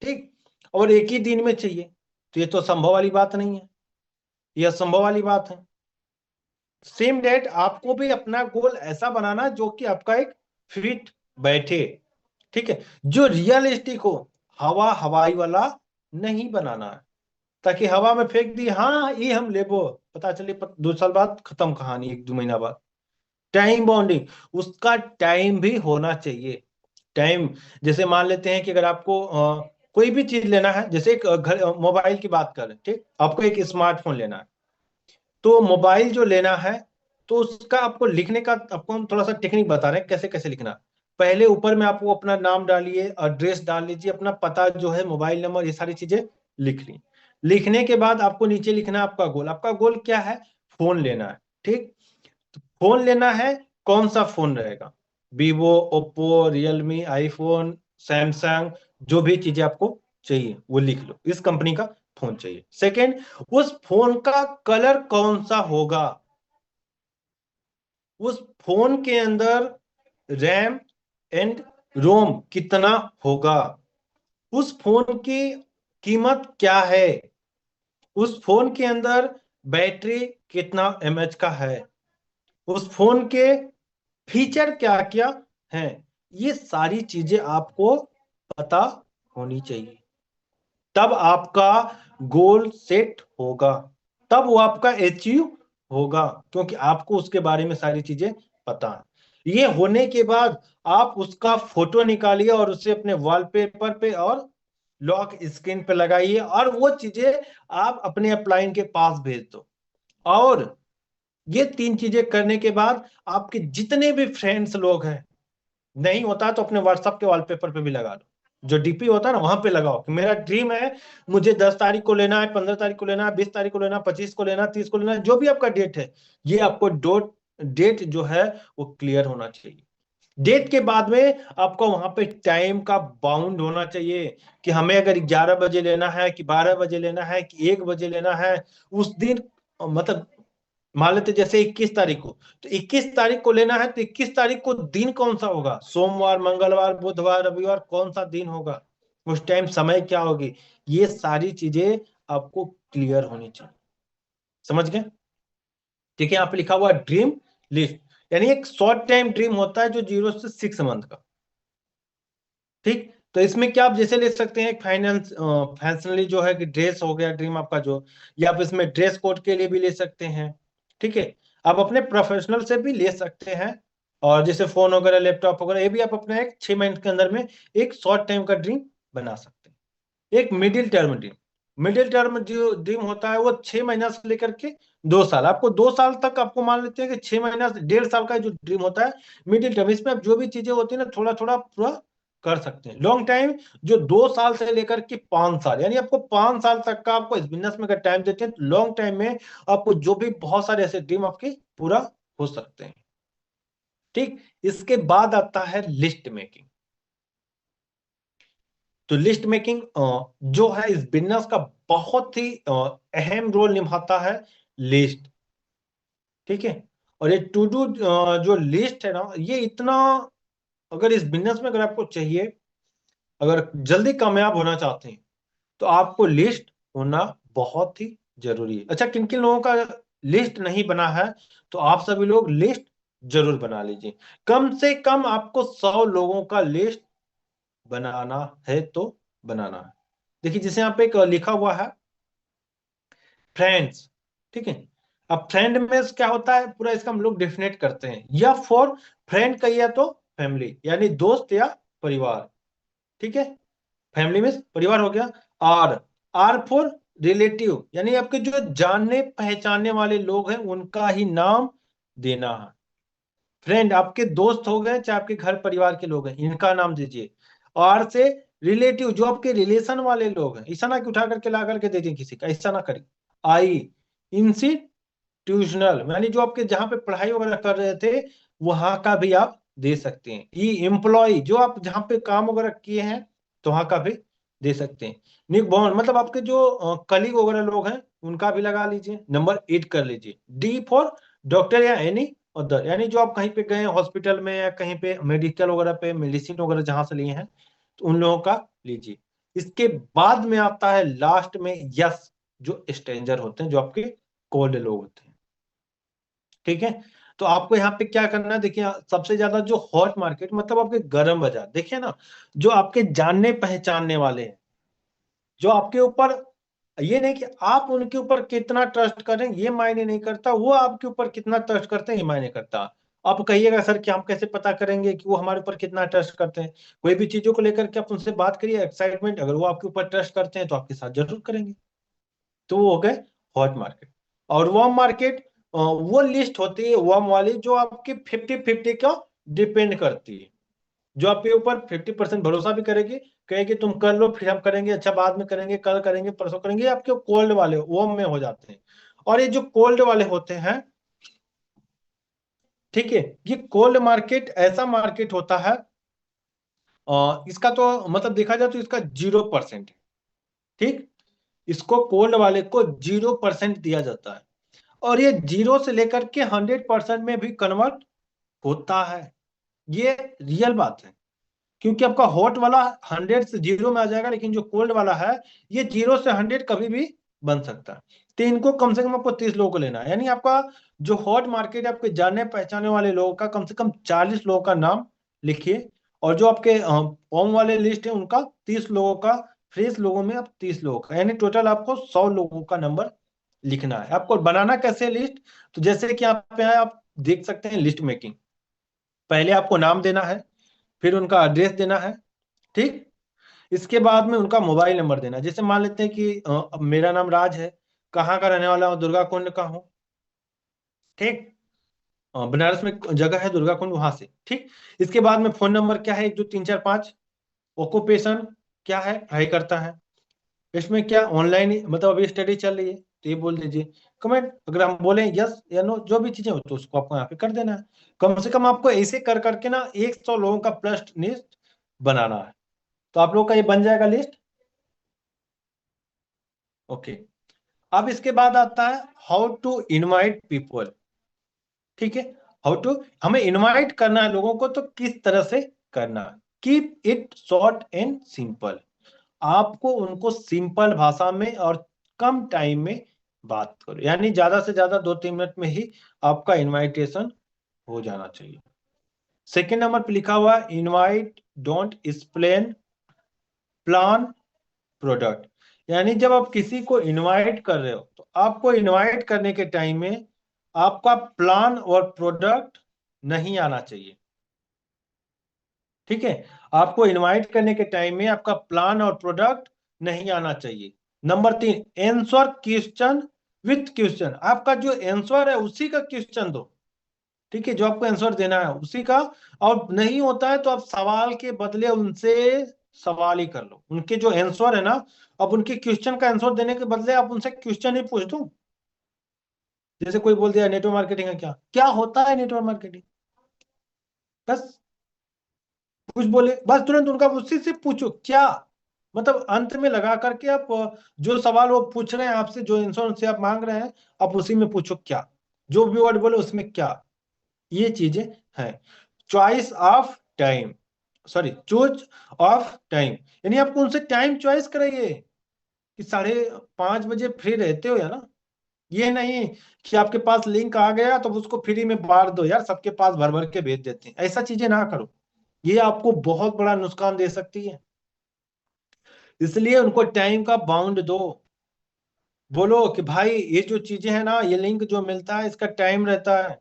ठीक, और एक ही दिन में चाहिए, तो ये तो संभव वाली बात नहीं है, यह संभव वाली बात है। सेम डेट आपको भी अपना गोल ऐसा बनाना जो कि आपका एक फिट बैठे, ठीक है, जो रियलिस्टिक हो। हवा हवाई वाला नहीं बनाना है, ताकि हवा में फेंक दी, हाँ ये हम लेबो, पता चले 2 साल बाद खत्म कहानी, 1-2 महीना बाद। टाइम बाउंडिंग, उसका टाइम भी होना चाहिए। टाइम, जैसे मान लेते हैं कि अगर आपको कोई भी चीज लेना है, जैसे एक घर मोबाइल की बात करें, ठीक, आपको एक स्मार्टफोन लेना है, तो मोबाइल जो लेना है, तो उसका आपको लिखने का, आपको हम थोड़ा सा टेक्निक बता रहे हैं कैसे कैसे लिखना। पहले ऊपर में आपको अपना नाम डालिए, एड्रेस डाल लीजिए, अपना पता जो है, मोबाइल नंबर, ये सारी चीजें लिख ली। लिखने के बाद आपको नीचे लिखना है आपका गोल। आपका गोल क्या है? फोन लेना है, ठीक। तो फोन लेना है, कौन सा फोन रहेगा? Vivo, Oppo, Realme, iPhone, Samsung, जो भी चीजें आपको चाहिए वो लिख लो, इस कंपनी का फोन चाहिए। सेकेंड, उस फोन का कलर कौन सा होगा? उस फोन के अंदर रैम एंड रोम कितना होगा? उस फोन की कीमत क्या है? उस फोन के अंदर बैटरी कितना एमएच का है? उस फोन के फीचर क्या क्या हैं? ये सारी चीजें आपको पता होनी चाहिए, तब आपका गोल सेट होगा, तब वो आपका अचीव होगा, क्योंकि आपको उसके बारे में सारी चीजें पता है। ये होने के बाद आप उसका फोटो निकालिए और उसे अपने वॉलपेपर पे और लॉक स्क्रीन पे लगाइए, और वो चीजें आप अपने अपलाइन के पास भेज दो। और ये 3 चीजें करने के बाद आपके जितने भी फ्रेंड्स लोग हैं, नहीं होता तो अपने व्हाट्सएप के वॉलपेपर पे भी लगा लो, जो डीपी होता है ना वहां पे लगाओ कि मेरा ड्रीम है, मुझे 10 तारीख को लेना है, 15 तारीख को लेना है, 20 तारीख को लेना है, 25 को लेना है, 30 को लेना है, जो भी आपका डेट है, ये आपको डेट जो है वो क्लियर होना चाहिए। डेट के बाद में आपको वहां पे टाइम का बाउंड होना चाहिए कि हमें अगर 11 बजे लेना है कि 12 बजे लेना है कि 1 बजे लेना है उस दिन। मतलब मान लेते जैसे 21 तारीख को, तो 21 तारीख को लेना है, तो 21 तारीख को दिन कौन सा होगा? सोमवार, मंगलवार, बुधवार, रविवार, कौन सा दिन होगा? उस टाइम समय क्या होगी? ये सारी चीजें आपको क्लियर होनी चाहिए। समझ गए? ठीक है, यहाँ पे लिखा हुआ ड्रीम लिस्ट, यानी एक शॉर्ट टाइम ड्रीम होता है जो 0 से 6 मंथ का। ठीक, तो इसमें क्या आप जैसे ले सकते हैं, फैशनली जो है कि ड्रेस हो गया ड्रीम आपका जो, या आप इसमें ड्रेस कोड के लिए भी ले सकते हैं। ठीक है, आप अपने प्रोफेशनल से भी ले सकते हैं, और जैसे फोन वगैरह, लैपटॉप वगैरह, ये भी आप अपने एक 6 महीने के अंदर में एक शॉर्ट टाइम का ड्रीम बना सकते हैं। एक middle term dream, middle term जो ड्रीम होता है वो 6 महीना से लेकर के 2 साल, आपको 2 साल तक, आपको मान लेते हैं कि 6 महीना से 1.5 साल का जो ड्रीम होता है मिडिल टर्म, इसमें आप जो भी चीजें होती है ना थोड़ा थोड़ा पूरा कर सकते हैं। लॉन्ग टाइम जो 2 साल से लेकर के 5 साल, यानी आपको 5 साल तक का आपको इस बिजनेस में अगर टाइम देते हैं तो लॉन्ग टाइम में आपको जो भी बहुत सारे ऐसे ड्रीम आपके पूरा हो सकते हैं। ठीक, इसके बाद आता है लिस्ट मेकिंग। तो लिस्ट मेकिंग जो है इस बिजनेस का बहुत ही अहम रोल निभाता है, लिस्ट। ठीक है, और ये टू डू जो लिस्ट है ना, ये इतना, अगर इस बिजनेस में अगर आपको चाहिए, अगर जल्दी कामयाब होना चाहते हैं तो आपको लिस्ट होना बहुत ही जरूरी है। अच्छा, किन किन लोगों का लिस्ट नहीं बना है तो आप सभी लोग लिस्ट जरूर बना लीजिए। कम से कम आपको 100 लोगों का लिस्ट बनाना है तो बनाना है। देखिए जैसे यहाँ पे एक लिखा हुआ है फ्रेंड्स, ठीक है। अब फ्रेंड में क्या होता है पूरा इसका हम लोग डिफिनेट करते हैं, या फॉर फ्रेंड कहिए तो फैमिली यानी दोस्त या परिवार, ठीक है। फैमिली में परिवार हो गया। और आर फॉर रिलेटिव यानी आपके जो जानने पहचानने वाले लोग हैं उनका ही नाम देना है। फ्रेंड आपके दोस्त हो गए चाहे आपके घर परिवार के लोग हैं इनका नाम दीजिए। आर से रिलेटिव जो आपके रिलेशन वाले लोग हैं, ऐसा ना कि उठा करके ला करके दे दें किसी का, ऐसा ना करें। आई इंस्टीट्यूशनल यानी जो आपके जहां पे पढ़ाई वगैरह कर रहे थे वहां का भी आप दे सकते हैं। ई एम्प्लॉय जो आप जहां पे काम वगैरह किए हैं तो वहां का भी दे सकते हैं। निक बॉन्ड मतलब आपके जो कलीग वगैरह लोग हैं उनका भी लगा लीजिए। नंबर 8 कर लीजिए। डी फॉर डॉक्टर या एनी अदर यानी जो आप कहीं पे गए हॉस्पिटल में या कहीं पे मेडिकल वगैरह पे मेडिसिन वगैरह जहां से लिए हैं तो उन लोगों का लीजिए। इसके बाद में आता है लास्ट में यस, जो स्ट्रेंजर होते हैं जो आपके कोल्ड लोग होते हैं, ठीक है। तो आपको यहाँ पे क्या करना है, देखिए सबसे ज्यादा जो हॉट मार्केट मतलब आपके गर्म बाजार देखिए ना, जो आपके जानने पहचानने वाले हैं, जो आपके ऊपर, ये नहीं कि आप उनके ऊपर कितना ट्रस्ट करें ये मायने नहीं करता, वो आपके ऊपर कितना ट्रस्ट करते हैं ये मायने करता। आप कहिएगा सर कि हम कैसे पता करेंगे कि वो हमारे ऊपर कितना ट्रस्ट करते हैं। कोई भी चीजों को लेकर के आप उनसे बात करिए एक्साइटमेंट, अगर वो आपके ऊपर ट्रस्ट करते हैं तो आपके साथ जरूर करेंगे। तो वो हो गए हॉट मार्केट। और वार्म मार्केट वो लिस्ट होती है वार्म वाली जो आपकी 50-50 का डिपेंड करती है, जो आपके ऊपर 50% भरोसा भी करेगी, कहेगी तुम कर लो फिर हम करेंगे, अच्छा बाद में करेंगे, कल करेंगे, परसों करेंगे, ये आपके कोल्ड वाले वार्म में हो जाते हैं। और ये जो कोल्ड वाले होते हैं, ठीक है, ये कोल्ड मार्केट ऐसा मार्केट होता है, इसका तो मतलब देखा जाए तो इसका 0% है, ठीक। इसको कोल्ड वाले को 0% दिया जाता है और ये 0 से लेकर के 100% में भी कन्वर्ट होता है। ये रियल बात है, क्योंकि आपका हॉट वाला 100 से 0 में आ जाएगा, लेकिन जो कोल्ड वाला है ये 0 से 100 कभी भी बन सकता है। तो इनको कम से कम आपको 30 लोगों को लेना है, यानी आपका जो हॉट मार्केट है आपके जानने पहचाने वाले लोगों का कम से कम 40 लोगों का नाम लिखिए। और जो आपके होम वाले लिस्ट है उनका 30 लोगों का, फ्रेश लोगों में आप 30 लोगों का, यानी टोटल आपको 100 लोगों का नंबर लिखना है। आपको बनाना कैसे लिस्ट, तो जैसे कि यहाँ पे है आप देख सकते हैं लिस्ट मेकिंग। पहले आपको नाम देना है, फिर उनका एड्रेस देना है, ठीक। इसके बाद में उनका मोबाइल नंबर देना है। जैसे मान लेते हैं कि मेरा नाम राज है, कहाँ का रहने वाला हूँ, दुर्गा कुंड का हूँ, ठीक। बनारस में जगह है दुर्गा कुंड वहां से, ठीक। इसके बाद में फोन नंबर क्या है, 1 2 3 4 5। ऑक्यूपेशन क्या है, पढ़ाई करता है। इसमें क्या ऑनलाइन मतलब अभी स्टडी चल रही है तो ये बोल दीजिए। कमेंट अगर हम बोले यस या नो जो भी चीजें हो तो उसको आपको यहाँ पे कर देना है। कम से कम आपको ऐसे कर करके ना 100 लोगों का प्लस लिस्ट बनाना है। तो आप लोग का ये बन जाएगा लिस्ट, ओके। अब इसके बाद आता है हाउ टू इनवाइट पीपल, ठीक है। हाउ टू हमें इनवाइट करना है लोगों को तो किस तरह से करना है। Keep it short and simple, आपको उनको सिंपल भाषा में और कम टाइम में बात करो, यानी ज्यादा से ज्यादा 2-3 मिनट में ही आपका इनविटेशन हो जाना चाहिए। सेकेंड नंबर पे लिखा हुआ invite don't explain plan product, यानी जब आप किसी को इनवाइट कर रहे हो तो आपको इनवाइट करने के टाइम में आपका प्लान और प्रोडक्ट नहीं आना चाहिए, ठीक है। आपको इनवाइट करने के टाइम में आपका प्लान और प्रोडक्ट नहीं आना चाहिए। Number 3 answer question with question, आपका जो आंसर है उसी का क्वेश्चन दो, ठीक है, जो आपको आंसर देना है उसी का। और नहीं होता है तो आप सवाल के बदले उनसे सवाल ही कर लो, उनके जो आंसर है ना, अब उनके क्वेश्चन का आंसर देने के बदले आप उनसे क्वेश्चन ही पूछ दो। जैसे कोई बोल दिया नेटवर्क मार्केटिंग है, क्या क्या होता है नेटवर्क मार्केटिंग, बस कुछ बोले बस तुरंत उनका उसी से पूछो क्या, मतलब अंत में लगा करके आप जो सवाल वो पूछ रहे हैं आपसे, जो आंसर से आप मांग रहे हैं, आप उसी में पूछो क्या, जो भी वर्ड बोले उसमें क्या, ये चीजें हैं। Choice of time, sorry choose of time, यानी आपको उनसे टाइम चॉइस कराइए कि 5:30 बजे फ्री रहते हो या ना, ये नहीं कि आपके पास लिंक आ गया तो उसको फ्री में बांट दो, यार सबके पास भर भर के भेज देते हैं, ऐसा चीजें ना करो, ये आपको बहुत बड़ा नुकसान दे सकती है। इसलिए उनको टाइम का बाउंड दो, बोलो कि भाई ये जो चीजें हैं ना, ये लिंक जो मिलता है इसका टाइम रहता है,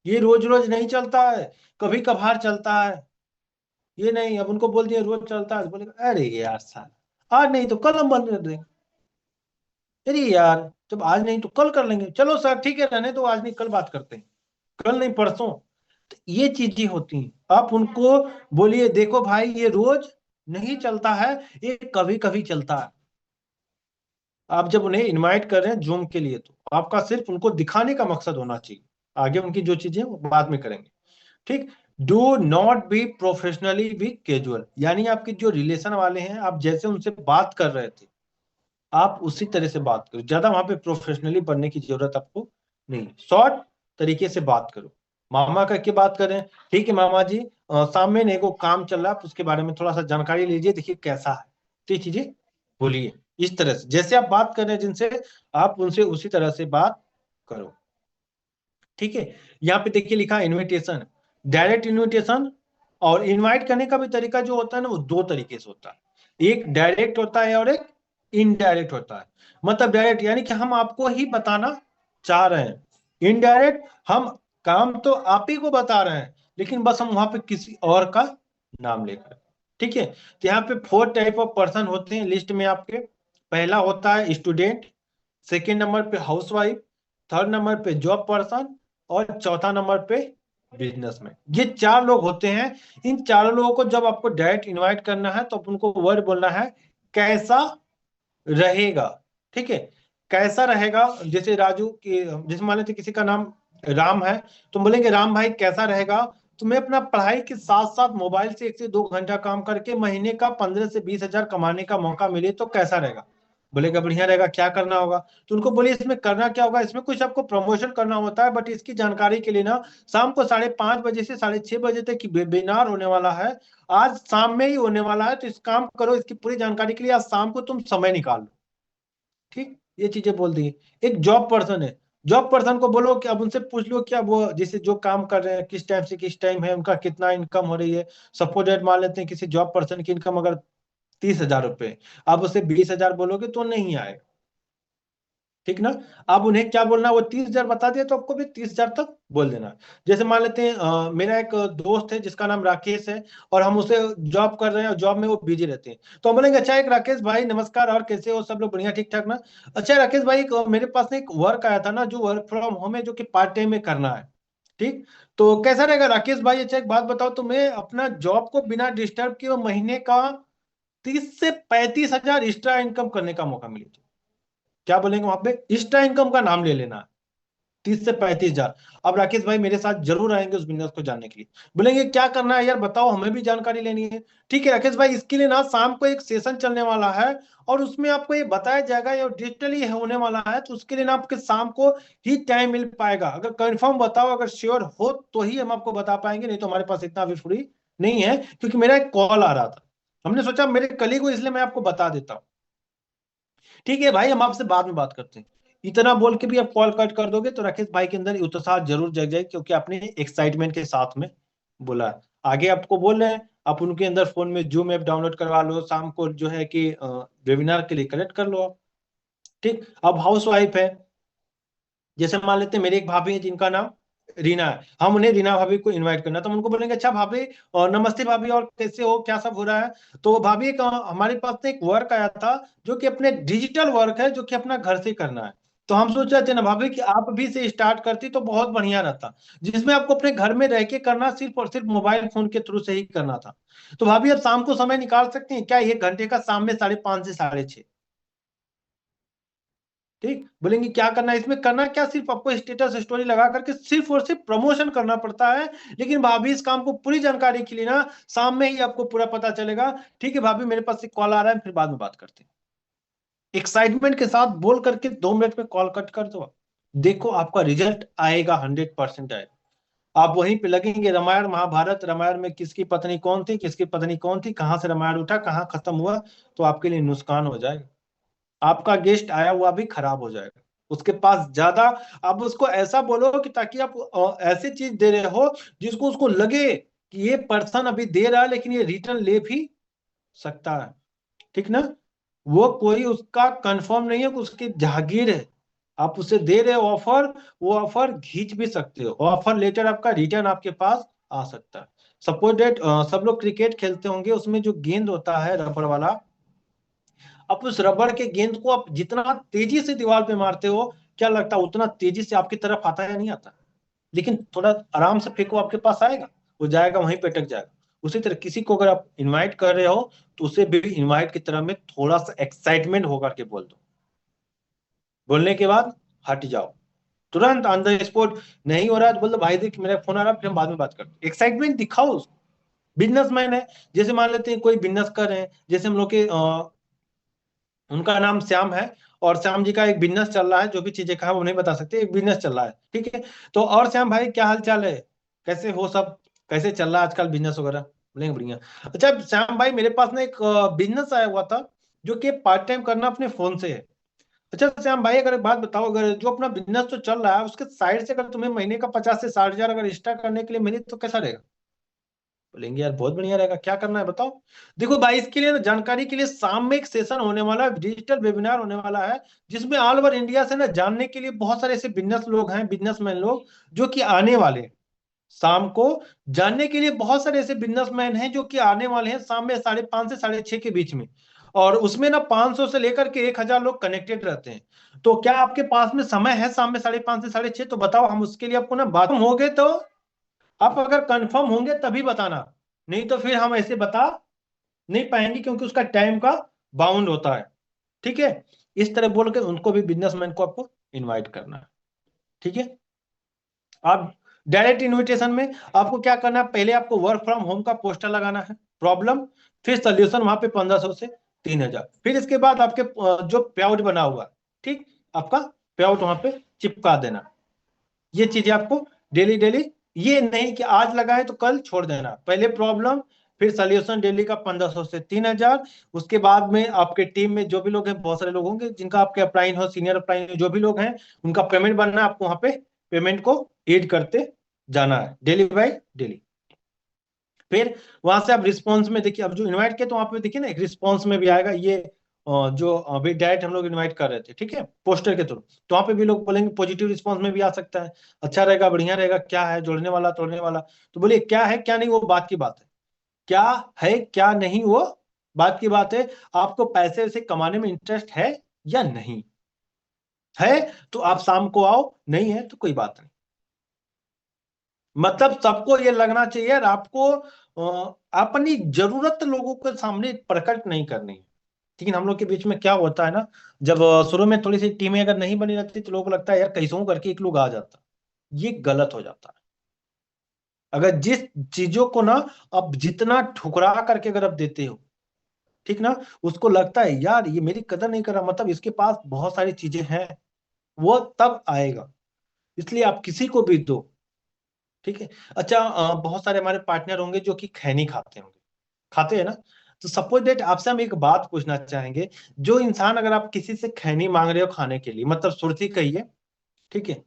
ये रोज रोज नहीं चलता है, कभी कभार चलता है। ये नहीं अब उनको बोल दिया रोज चलता है, बोलेगा अरे यार साल, आज नहीं तो कल हम बंद कर देंगे। अरे यार जब आज नहीं तो कल कर लेंगे, चलो सर ठीक है, रहने तो आज नहीं कल बात करते हैं, कल नहीं परसों। तो ये चीजें होती हैं, आप उनको बोलिए देखो भाई ये रोज नहीं चलता है, ये कभी कभी चलता है। आप जब उन्हें इनवाइट कर रहे हैं जूम के लिए, तो आपका सिर्फ उनको दिखाने का मकसद होना चाहिए, आगे उनकी जो चीजें हैं वो बाद में करेंगे। ठीक। Do not be professionally be casual, यानी आपके जो रिलेशन वाले हैं, आप जैसे उनसे बात कर रहे थे आप उसी तरह से बात करो, ज्यादा वहां पे प्रोफेशनली बनने की जरूरत आपको नहीं, शॉर्ट तरीके से बात करो। मामा करके बात करें, ठीक है मामा जी, सामने ने को काम चल रहा है, आप उसके बारे में थोड़ा सा जानकारी लीजिए, देखिए कैसा है, तो ये चीजें बोलिए। इस तरह से जैसे आप बात कर रहे हैं जिनसे, आप उनसे उसी तरह से बात करो। ठीक है। यहाँ पे देखिए लिखा इनविटेशन, डायरेक्ट इनविटेशन, और इनवाइट करने का भी तरीका जो होता है ना वो दो तरीके से होता है, एक डायरेक्ट होता है और एक इनडायरेक्ट होता है। मतलब डायरेक्ट यानी कि हम आपको ही बताना चाह रहे हैं, इनडायरेक्ट हम काम तो आप ही को बता रहे हैं, लेकिन बस हम वहां पे किसी और का नाम लेकर। ठीक है। तो यहाँ पे 4 टाइप ऑफ पर्सन होते हैं लिस्ट में आपके। पहला होता है स्टूडेंट, सेकेंड नंबर पे हाउसवाइफ, थर्ड नंबर पे जॉब पर्सन, और चौथा नंबर पे बिजनेसमैन। ये 4 लोग होते हैं। इन चारों लोगों को जब आपको डायरेक्ट इनवाइट करना है तो उनको वर्ड बोलना है कैसा रहेगा। ठीक है। कैसा रहेगा, जैसे राजू की, जैसे मान लेते किसी का नाम राम है, तो बोलेंगे राम भाई कैसा रहेगा, तो मैं अपना पढ़ाई के साथ साथ मोबाइल से 1 से 2 घंटा काम करके महीने का 15 से 20 हजार कमाने का मौका मिले तो कैसा रहेगा। बोलेगा बढ़िया रहेगा, क्या करना होगा, तो उनको बोलिए इसमें करना क्या होगा, इसमें कुछ आपको प्रमोशन करना होता है, बट इसकी जानकारी के लिए ना शाम को 5:30 बजे से 6:30 बजे तक की वेबिनार होने वाला है, आज शाम में ही होने वाला है, तो इस काम करो, इसकी पूरी जानकारी के लिए आज शाम को तुम समय निकाल लो। ठीक, ये चीजें बोल दी। एक जॉब पर्सन है, जॉब पर्सन को बोलो कि अब उनसे पूछ लो कि अब वो जैसे जो काम कर रहे हैं किस टाइम से किस टाइम है, उनका कितना इनकम हो रही है। सपोज डेट मान लेते हैं किसी जॉब पर्सन की इनकम अगर 30,000 रुपए, आप उसे 20,000 बोलोगे तो नहीं आएगा। ठीक ना। अब उन्हें क्या बोलना, वो 30,000 बता दिया तो आपको भी 30,000 तक बोल देना। जैसे मान लेते हैं मेरा एक दोस्त है जिसका नाम राकेश है, और हम उसे जॉब कर रहे हैं और जॉब में वो बिजी रहते हैं, तो हम बोलेंगे अच्छा एक राकेश भाई नमस्कार, और कैसे हो, सब लोग बढ़िया ठीक ठाक ना। अच्छा राकेश भाई मेरे पास ना एक वर्क आया था ना, जो वर्क फ्रॉम होम है, जो कि पार्ट टाइम में करना है। ठीक, तो कैसा रहेगा राकेश भाई, अच्छा एक बात बताओ, तुम्हें अपना जॉब को बिना डिस्टर्ब किए महीने का 30 से 35 हजार एक्स्ट्रा इनकम करने का मौका मिले, क्या बोलेंगे वहां पे, एक्स्ट्रा इनकम का नाम ले लेना है, 30 से 35 हजार। अब राकेश भाई मेरे साथ जरूर आएंगे उस बिजनेस को जानने के लिए। बोलेंगे क्या करना है यार बताओ, हमें भी जानकारी लेनी है। ठीक है राकेश भाई, इसके लिए ना शाम को एक सेशन चलने वाला है, और उसमें आपको ये बताया जाएगा, ये डिजिटली होने वाला है, तो उसके लिए ना आपके शाम को ही टाइम मिल पाएगा। अगर कंफर्म बताओ, अगर श्योर हो तो ही हम आपको बता पाएंगे, नहीं तो हमारे पास इतना अभी फ्री नहीं है, क्योंकि मेरा एक कॉल आ रहा था, हमने सोचा मेरे कलीग को, इसलिए मैं आपको बता देता हूँ। ठीक है भाई, हम आपसे बाद में बात करते हैं। इतना बोल के भी आप कॉल कट कर दोगे तो राकेश भाई के अंदर उत्साह जरूर जग जाए, क्योंकि आपने एक्साइटमेंट के साथ में बोला। आगे आपको बोल रहे हैं, आप उनके अंदर फोन में जूम ऐप डाउनलोड करवा लो, शाम को जो है कि वेबिनार के लिए कनेक्ट कर लो आप। ठीक, अब हाउस वाइफ है, जैसे मान लेते हैं मेरी एक भाभी है जिनका नाम रीना है, हम उन्हें रीना भाभी को इनवाइट करना, तो हम उनको बोलेंगे अच्छा भाभी, और नमस्ते भाभी, और कैसे हो, क्या सब हो रहा है। तो भाभी एक हमारे पास से एक वर्क आया था, जो कि अपने डिजिटल वर्क है, जो कि अपना घर से करना है। तो हम सोच रहे थे ना भाभी कि आप भी से स्टार्ट करती तो बहुत बढ़िया रहता, जिसमें आपको अपने घर में रह के करना, सिर्फ और सिर्फ मोबाइल फोन के थ्रू से ही करना था। तो भाभी अब शाम को समय निकाल सकती हैं क्या, 1 घंटे का, शाम में 5:30 से 6:30। ठीक, बोलेंगे क्या करना है इसमें, करना क्या, सिर्फ आपको स्टेटस स्टोरी लगा करके सिर्फ और सिर्फ प्रमोशन करना पड़ता है। लेकिन भाभी इस काम को पूरी जानकारी के लिए ना शाम में ही आपको पूरा पता चलेगा। ठीक है भाभी, मेरे पास एक कॉल आ रहा है, फिर बाद में बात करते हैं। एक्साइटमेंट के साथ बोल करके 2 मिनट में कॉल कट कर दो, देखो आपका रिजल्ट आएगा, 100% आएगा। आप वहीं पे लगेंगे, रामायण महाभारत, रामायण में किसकी पत्नी कौन थी, किसकी पत्नी कौन थी, कहां से रामायण उठा कहां खत्म हुआ, तो आपके लिए नुकसान हो जाएगा, आपका गेस्ट आया हुआ भी खराब हो जाएगा। उसके पास ज्यादा। आप उसको ऐसा बोलो कि ताकि आप ऐसी चीज दे रहे हो जिसको उसको लगे कि ये पर्सन अभी दे रहा है लेकिन ये रिटर्न ले भी सकता है, ठीक ना। वो कोई उसका कंफर्म नहीं है कि उसकी जागीर है, आप उसे दे रहे हो ऑफर, वो ऑफर खींच भी सकते हो, ऑफर लेटर आपका रिटर्न आपके पास आ सकता है। सपोज डेट सब लोग क्रिकेट खेलते होंगे, उसमें जो गेंद होता है रबड़ वाला, आप उस रबड़ के गेंद को आप जितना तेजी से दीवार पे मारते हो, क्या लगता है उतना तेजी से आपकी तरफ आता है या नहीं आता? लेकिन थोड़ा आराम से फेंको, आपके पास आएगा? वो जाएगा वहीं पे अटक जाएगा। उसी तरह किसी को अगर आप इनवाइट कर रहे हो तो उसे भी इनवाइट की तरह में थोड़ा सा एक्साइटमेंट होकर के बोल दो। बोलने के बाद हट जाओ, तुरंत ऑन द स्पॉट। नहीं हो रहा है तो बोल दो भाई देख मेरा फोन आ रहा है, फिर हम बाद में बात करते हैं। एक्साइटमेंट दिखाओ उसको। बिजनेसमैन है, जैसे मान लेते हैं कोई बिजनेस कर रहे हैं, जैसे हम लोग के उनका नाम श्याम है, और श्याम जी का एक बिजनेस चल रहा है, जो भी चीजें कहा वो नहीं बता सकते, एक बिजनेस चल रहा है, ठीक है। तो और श्याम भाई क्या हाल चाल है, कैसे हो सब, कैसे चल रहा है आजकल बिजनेस वगैरह? बोलेंगे बढ़िया। अच्छा श्याम भाई, मेरे पास ना एक बिजनेस आया हुआ था जो कि पार्ट टाइम करना अपने फोन से है। अच्छा श्याम भाई, अगर एक बात बताओ, अगर जो अपना बिजनेस तो चल रहा है उसके साइड से अगर तुम्हें महीने का 50 से 60 हजार अगर एक्स्ट्रा करने के लिए मिले तो कैसा रहेगा? बोलेंगे यार बहुत बढ़िया रहेगा, क्या करना है बताओ। देखो भाई, इसके लिए ना जानकारी के लिए शाम में एक सेशन होने वाला है, डिजिटल वेबिनार होने वाला है, जिसमें ऑल ओवर इंडिया से ना जानने के लिए बहुत सारे ऐसे बिजनेस लोग हैं, बिजनेसमैन लोग जो कि आने वाले हैं शाम को। जानने के लिए बहुत सारे ऐसे बिजनेसमैन हैं जो कि आने वाले हैं शाम में 5:30 से 6:30 के बीच में। और उसमें ना 500 से लेकर के 1,000 लोग कनेक्टेड रहते हैं। तो क्या आपके पास में समय है शाम में 5:30 से 6:30? तो बताओ, हम उसके लिए आपको ना बात हो गए तो आप अगर कंफर्म होंगे तभी बताना, नहीं तो फिर हम ऐसे बता नहीं पाएंगे, क्योंकि उसका टाइम का बाउंड होता है, ठीक है। इस तरह बोल के उनको भी, बिजनेसमैन को आपको इनवाइट करना है, ठीक है। आप डायरेक्ट इनविटेशन में आपको क्या करना है, पहले आपको वर्क फ्रॉम होम का पोस्टर लगाना है, प्रॉब्लम, फिर सोल्यूशन वहां पे 1,500 से 3,000, फिर इसके बाद आपके जो पेआउट बना हुआ, ठीक, आपका पेआउट वहां पे चिपका देना। ये चीजें आपको डेली डेली, ये नहीं कि आज लगाए तो कल छोड़ देना, पहले प्रॉब्लम फिर सोल्यूशन डेली का 1,500 से 3,000। उसके बाद में आपके टीम में जो भी लोग हैं, बहुत सारे लोग होंगे जिनका आपके अपलाइन हो, सीनियर अपलाइन हो, जो भी लोग हैं उनका पेमेंट बनना है, आपको वहां पे पेमेंट को ऐड करते जाना है डेली बाई डेली। फिर वहां से आप रिस्पॉन्स में देखिए, अब जो इनवाइट किया तो वहां पे देखिए ना एक रिस्पॉन्स में भी आएगा ये जो अभी डायरेक्ट हम लोग इनवाइट कर रहे थे, ठीक है, पोस्टर के थ्रू, तो वहां पे भी लोग बोलेंगे, पॉजिटिव रिस्पॉन्स में भी आ सकता है, अच्छा रहेगा, बढ़िया रहेगा, क्या है जोड़ने वाला तोड़ने वाला। तो बोलिए क्या है क्या नहीं, वो बात की बात है, क्या है क्या नहीं वो बात की बात है। आपको पैसे से कमाने में इंटरेस्ट है या नहीं है, तो आप शाम को आओ, नहीं है तो कोई बात नहीं। मतलब सबको ये लगना चाहिए यार, आपको अपनी जरूरत लोगों के सामने प्रकट नहीं करनी है। लेकिन हम लोग के बीच में क्या होता है ना, जब शुरू में थोड़ी सी टीमें अगर नहीं बनी रहती तो लोगों को लगता है यार कैसों करके एक लोग आ जाता, ये गलत हो जाता है। अगर जिस चीजों को ना अब जितना ठुकरा करके अगर आप देते हो, ठीक ना, उसको लगता है यार ये मेरी कदर नहीं कर रहा, मतलब इसके पास बहुत सारी चीजें हैं, वो तब आएगा। इसलिए आप किसी को भी दो, ठीक है। अच्छा बहुत सारे हमारे पार्टनर होंगे जो कि खैनी खाते होंगे, खाते हैं ना। तो सपोज डेट आपसे हम एक बात पूछना चाहेंगे, जो इंसान, अगर आप किसी से खैनी मांग रहे हो खाने के लिए, मतलब सुरती कहिए, ठीक है,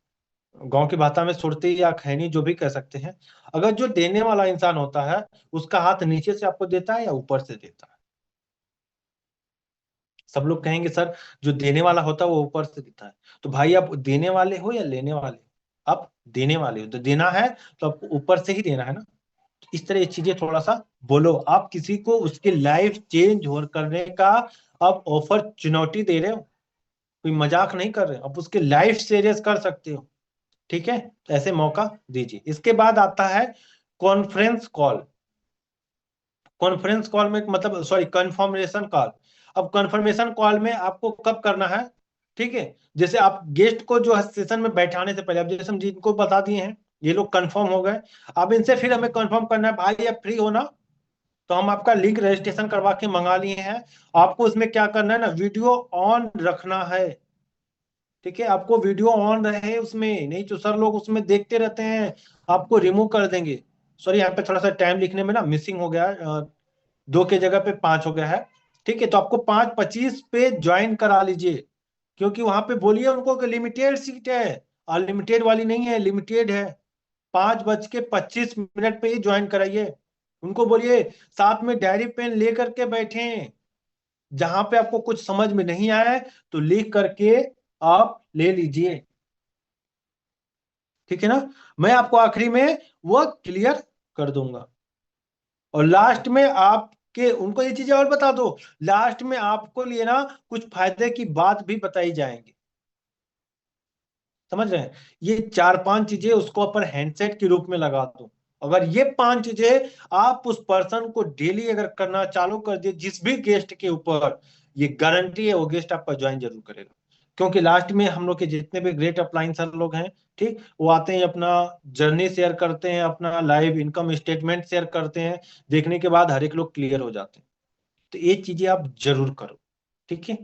गांव की भाषा में सुरती या खैनी जो भी कह सकते हैं, अगर जो देने वाला इंसान होता है उसका हाथ नीचे से आपको देता है या ऊपर से देता है? सब लोग कहेंगे सर जो देने वाला होता है वो ऊपर से देता है। तो भाई आप देने वाले हो या लेने वाले? आप देने वाले हो तो देना है, तो आपको ऊपर से ही देना है ना। इस तरह ये चीजें थोड़ा सा बोलो, आप किसी को उसके लाइफ चेंज हो करने का आप ऑफर, चुनौती दे रहे हो, कोई मजाक नहीं कर रहे हो, आप उसके लाइफ सीरियस कर सकते हो, ठीक है, तो ऐसे मौका दीजिए। इसके बाद आता है कॉन्फ्रेंस कॉल। कॉन्फ्रेंस कॉल में मतलब सॉरी कंफर्मेशन कॉल। अब कंफर्मेशन कॉल में आपको कब करना है, ठीक है, जैसे आप गेस्ट को जो है सेशन में बैठाने से पहले, अब जैसे हम जिनको बता दिए हैं ये लोग कंफर्म हो गए, अब इनसे फिर हमें कंफर्म करना है, भाई आप फ्री हो ना, तो हम आपका लिंक रजिस्ट्रेशन करवा के मंगा लिए हैं। आपको उसमें क्या करना है ना, वीडियो ऑन रखना है, ठीक है, आपको वीडियो ऑन रहे उसमें, नहीं तो सर लोग उसमें देखते रहते हैं, आपको रिमूव कर देंगे। सॉरी यहाँ पे थोड़ा सा टाइम लिखने में ना मिसिंग हो गया है, 2 के जगह पे 5 हो गया है, ठीक है, तो आपको 5:25 पे ज्वाइन करा लीजिए, क्योंकि वहां पे बोलिए उनको कि लिमिटेड सीट है, अनलिमिटेड वाली नहीं है, लिमिटेड है। 5:25 पे ही ज्वाइन कराइए। उनको बोलिए साथ में डायरी पेन ले करके बैठे, जहां पे आपको कुछ समझ में नहीं आया है तो लिख करके आप ले लीजिए, ठीक है ना। मैं आपको आखिरी में वो क्लियर कर दूंगा, और लास्ट में आपके उनको ये चीजें और बता दो, लास्ट में आपको लिए ना कुछ फायदे की बात भी बताई जाएंगी, समझ रहे हैं। ये 4-5 चीजें उसको अपन हैंडसेट के रूप में लगा दो। अगर ये 5 चीजें आप उस पर्सन को डेली अगर करना चालू कर दिए जिस भी गेस्ट के ऊपर, ये गारंटी है वो गेस्ट आपका ज्वाइन जरूर करेगा। क्योंकि लास्ट में हम लोग के जितने भी ग्रेट अप्लायंसर लोग हैं, ठीक, वो आते हैं अपना जर्नी शेयर करते हैं, अपना लाइव इनकम स्टेटमेंट शेयर करते हैं, देखने के बाद हर एक लोग क्लियर हो जाते हैं। तो ये चीजें आप जरूर करो, ठीक है।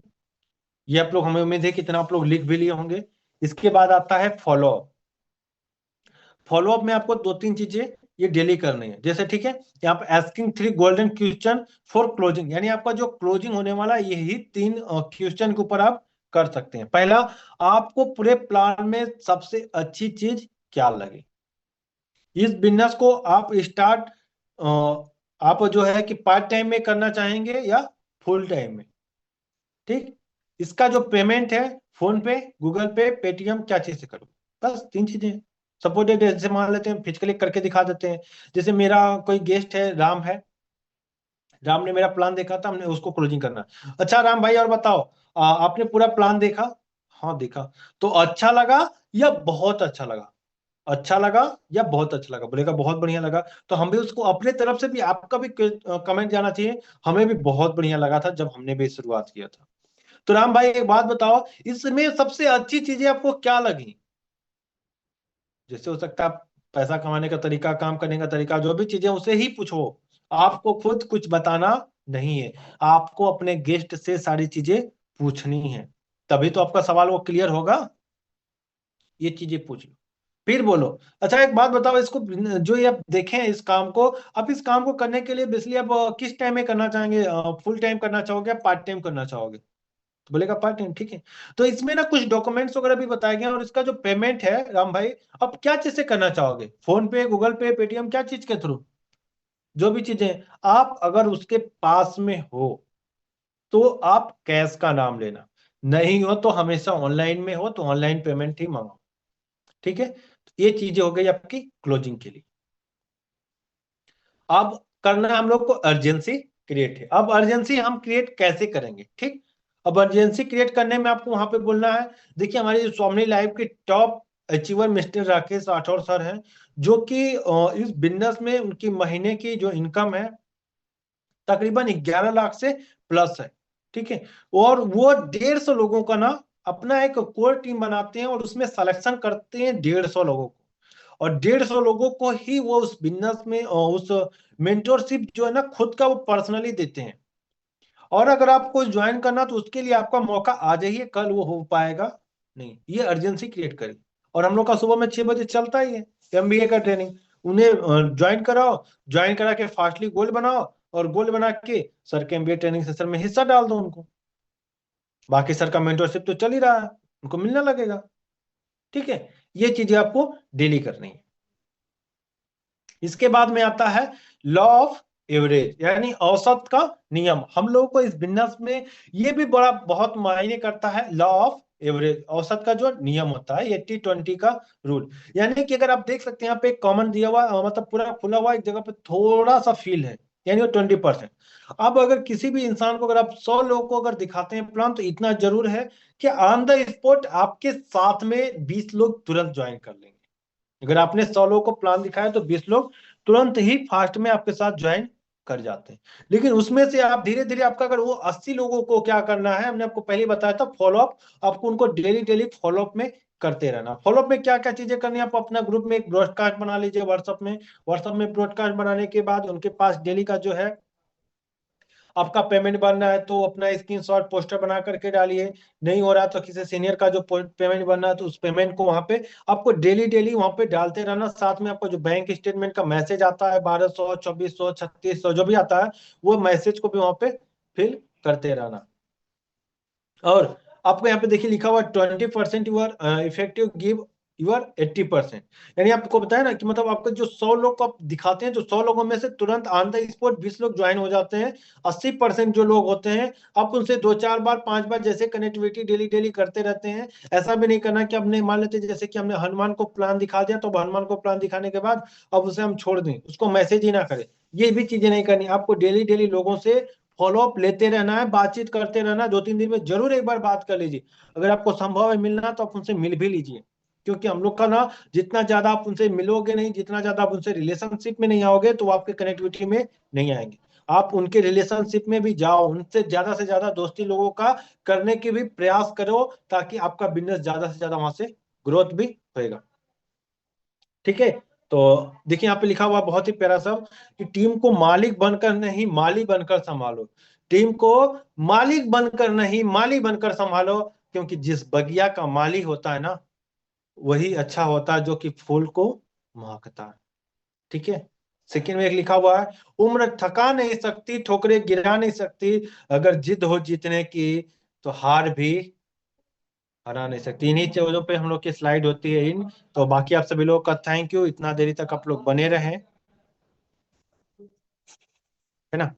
ये आप लोग, हमें उम्मीद है कि इतना आप लोग लिख भी लिए होंगे। इसके बाद आता है फॉलोअप। फॉलोअप में आपको 2-3 चीजें ये डेली करनी है, जैसे ठीक है, यहाँ पे asking 3 golden question for closing, यानी आपका जो क्लोजिंग होने वाला है यही 3 क्वेश्चन के ऊपर आप कर सकते हैं। पहला, आपको पूरे प्लान में सबसे अच्छी चीज क्या लगी। इस बिजनेस को आप स्टार्ट आप जो है कि पार्ट टाइम में करना चाहेंगे या फुल टाइम में, ठीक। इसका जो पेमेंट है, फोन पे, गूगल पे, पेटीएम, क्या चीज से करूँ, बस 3 चीजें हैं। सपोज जैसे मान लेते हैं, फिजिकली करके दिखा देते हैं। जैसे मेरा कोई गेस्ट है, राम है, राम ने मेरा प्लान देखा था, हमने उसको क्लोजिंग करना। अच्छा राम भाई और बताओ, आपने पूरा प्लान देखा। हाँ देखा। तो अच्छा लगा या बहुत अच्छा लगा, अच्छा लगा या बहुत अच्छा लगा, बोलेगा बहुत बढ़िया लगा, तो हम भी उसको अपने तरफ से भी, आपका भी कमेंट जाना चाहिए, हमें भी बहुत बढ़िया लगा था जब हमने भी शुरुआत किया था। तो राम भाई एक बात बताओ, इसमें सबसे अच्छी चीजें आपको क्या लगी। जैसे हो सकता है पैसा कमाने का तरीका, काम करने का तरीका, जो भी चीजें उसे ही पूछो, आपको खुद कुछ बताना नहीं है। आपको अपने गेस्ट से सारी चीजें पूछनी है, तभी तो आपका सवाल वो क्लियर होगा। ये चीजें पूछ लो, फिर बोलो। अच्छा एक बात बताओ, इसको जो ये आप देखें इस काम को, आप इस काम को करने के लिए बेसिकली आप किस टाइम में करना चाहेंगे, फुल टाइम करना चाहोगे या पार्ट टाइम करना चाहोगे। तो बोलेगा पार्ट टाइम, ठीक है। तो इसमें ना कुछ डॉक्यूमेंट्स वगैरह भी बताए गए हैं, और इसका जो पेमेंट है राम भाई, आप क्या चीज से करना चाहोगे, फोन पे, गूगल पे, पेटीएम, क्या चीज के थ्रू, जो भी चीजें आप अगर उसके पास में हो तो आप कैश का नाम लेना, नहीं हो तो हमेशा ऑनलाइन में हो तो ऑनलाइन पेमेंट ही मंगाओ, ठीक है। तो ये चीजें हो गई आपकी क्लोजिंग के लिए। अब करना है हम लोग को अर्जेंसी क्रिएट है। अब अर्जेंसी हम क्रिएट कैसे करेंगे, ठीक। अब अर्जेंसी क्रिएट करने में आपको वहां पे बोलना है, देखिए हमारे जो स्वामी लाइव के top achiever mister Rakesh Rathore sir हैं, जो कि इस बिजनेस में उनकी महीने की जो इनकम है तकरीबन 11 लाख से प्लस है, ठीक है। और वो 150 लोगों का ना अपना एक कोर टीम बनाते हैं, और उसमें सिलेक्शन करते हैं 150 लोगों को, और 150 लोगों को ही वो उस बिजनेस में उस मेंटोरशिप जो है ना खुद का वो पर्सनली देते हैं। और अगर आपको ज्वाइन करना तो उसके लिए आपका मौका आ जाइए, कल वो हो पाएगा नहीं, ये अर्जेंसी क्रिएट करें। और हम लोग का सुबह में 6 बजे चलता ही है एमबीए का ट्रेनिंग, उन्हें ज्वाइन कराओ, ज्वाइन करा के फास्टली गोल्ड बनाओ, और गोल्ड बना के सर के एमबीए ट्रेनिंग सेशन में हिस्सा डाल दो उनको। बाकी सर का मेंटोरशिप तो चल ही रहा है, उनको मिलने लगेगा, ठीक है। ये चीजें आपको डेली करनी है। इसके बाद में आता है लॉ ऑफ एवरेज, यानी औसत का नियम। हम लोगों को इस बिजनेस में ये भी बड़ा बहुत मायने करता है, लॉ ऑफ एवरेज, औसत का जो नियम होता है, 80-20 का रूल। यानी कि अगर आप देख सकते हैं यहाँ पे एक कॉमन दिया हुआ मतलब पूरा खुला हुआ, एक जगह पे थोड़ा सा फील है, यानी वो 20%। अब अगर किसी भी इंसान को, अगर आप 100 लोगों को अगर दिखाते हैं प्लान, तो इतना जरूर है कि ऑन द स्पॉट आपके साथ में 20 लोग तुरंत ज्वाइन कर लेंगे। अगर आपने 100 लोगों को प्लान दिखाया तो 20 लोग तुरंत ही फास्ट में आपके साथ ज्वाइन कर जाते हैं। लेकिन उसमें से आप धीरे धीरे, आपका अगर वो 80 लोगों को क्या करना है, हमने आपको पहले बताया था फॉलोअप, आपको उनको डेली डेली फॉलोअप में करते रहना। फॉलोअप में क्या क्या चीजें करनी है, आप अपना ग्रुप में एक ब्रॉडकास्ट बना लीजिए व्हाट्सएप में। व्हाट्सएप में ब्रॉडकास्ट बनाने के बाद उनके पास डेली का जो है आपका पेमेंट बनना है तो अपना स्क्रीनशॉट पोस्टर बना करके डालिए। नहीं हो रहा तो किसी सीनियर का जो पेमेंट बनना है तो उस पेमेंट को वहां पे आपको डेली डेली वहां पे डालते रहना। साथ में आपको जो बैंक स्टेटमेंट का मैसेज आता है 1200, 2400, 3600 जो भी आता है, वो मैसेज को भी वहां पे फिल करते रहना। और आपको यहाँ पे देखिए लिखा हुआ 20% यूर इफेक्टिव गिव यूर 80%। यानी आपको बताया ना कि मतलब आपको जो 100 लोग को आप दिखाते हैं, जो 100 लोगों में से तुरंत ऑन द स्पॉट 20 लोग ज्वाइन हो जाते हैं। 80% जो लोग होते हैं, आप उनसे 2-4 बार 5 बार जैसे कनेक्टिविटी डेली डेली करते रहते हैं। ऐसा भी नहीं करना कि हमने मान लेते जैसे कि हमने हनुमान को प्लान दिखा दिया, तो हनुमान को प्लान दिखाने के बाद अब उसे हम छोड़ दें, उसको मैसेज ही ना करें। ये भी चीजें नहीं करनी। आपको डेली डेली लोगों से फॉलो अप लेते रहना है, बातचीत करते रहना है। 2-3 दिन में जरूर एक बार बात कर लीजिए। अगर आपको संभव है मिलना तो आप उनसे मिल भी लीजिए, क्योंकि हम लोग का ना, जितना ज्यादा आप उनसे मिलोगे नहीं, जितना ज्यादा आप उनसे रिलेशनशिप में नहीं आओगे, तो वो आपके कनेक्टिविटी में नहीं आएंगे। आप उनके रिलेशनशिप में भी जाओ, उनसे ज्यादा दोस्ती लोगों का करने के भी प्रयास करो, ताकि आपका बिजनेस ज्यादा से ज्यादा वहां से ग्रोथ भी होएगा। ठीक है। तो देखिए यहाँ पे लिखा हुआ बहुत ही प्यारा सब, कि टीम को मालिक बनकर नहीं माली बनकर संभालो। टीम को मालिक बनकर नहीं माली बनकर संभालो, क्योंकि जिस बगिया का माली होता है ना, वही अच्छा होता है जो कि फूल को महकता है। ठीक है। सेकंड में एक लिखा हुआ है, उम्र थका नहीं सकती, ठोकरे गिरा नहीं सकती, अगर जिद हो जीतने की तो हार भी हरा नहीं सकती। इन्हीं चीजों पे हम लोग की स्लाइड होती है इन। तो बाकी आप सभी लोगों का थैंक यू, इतना देरी तक आप लोग बने रहे, है ना।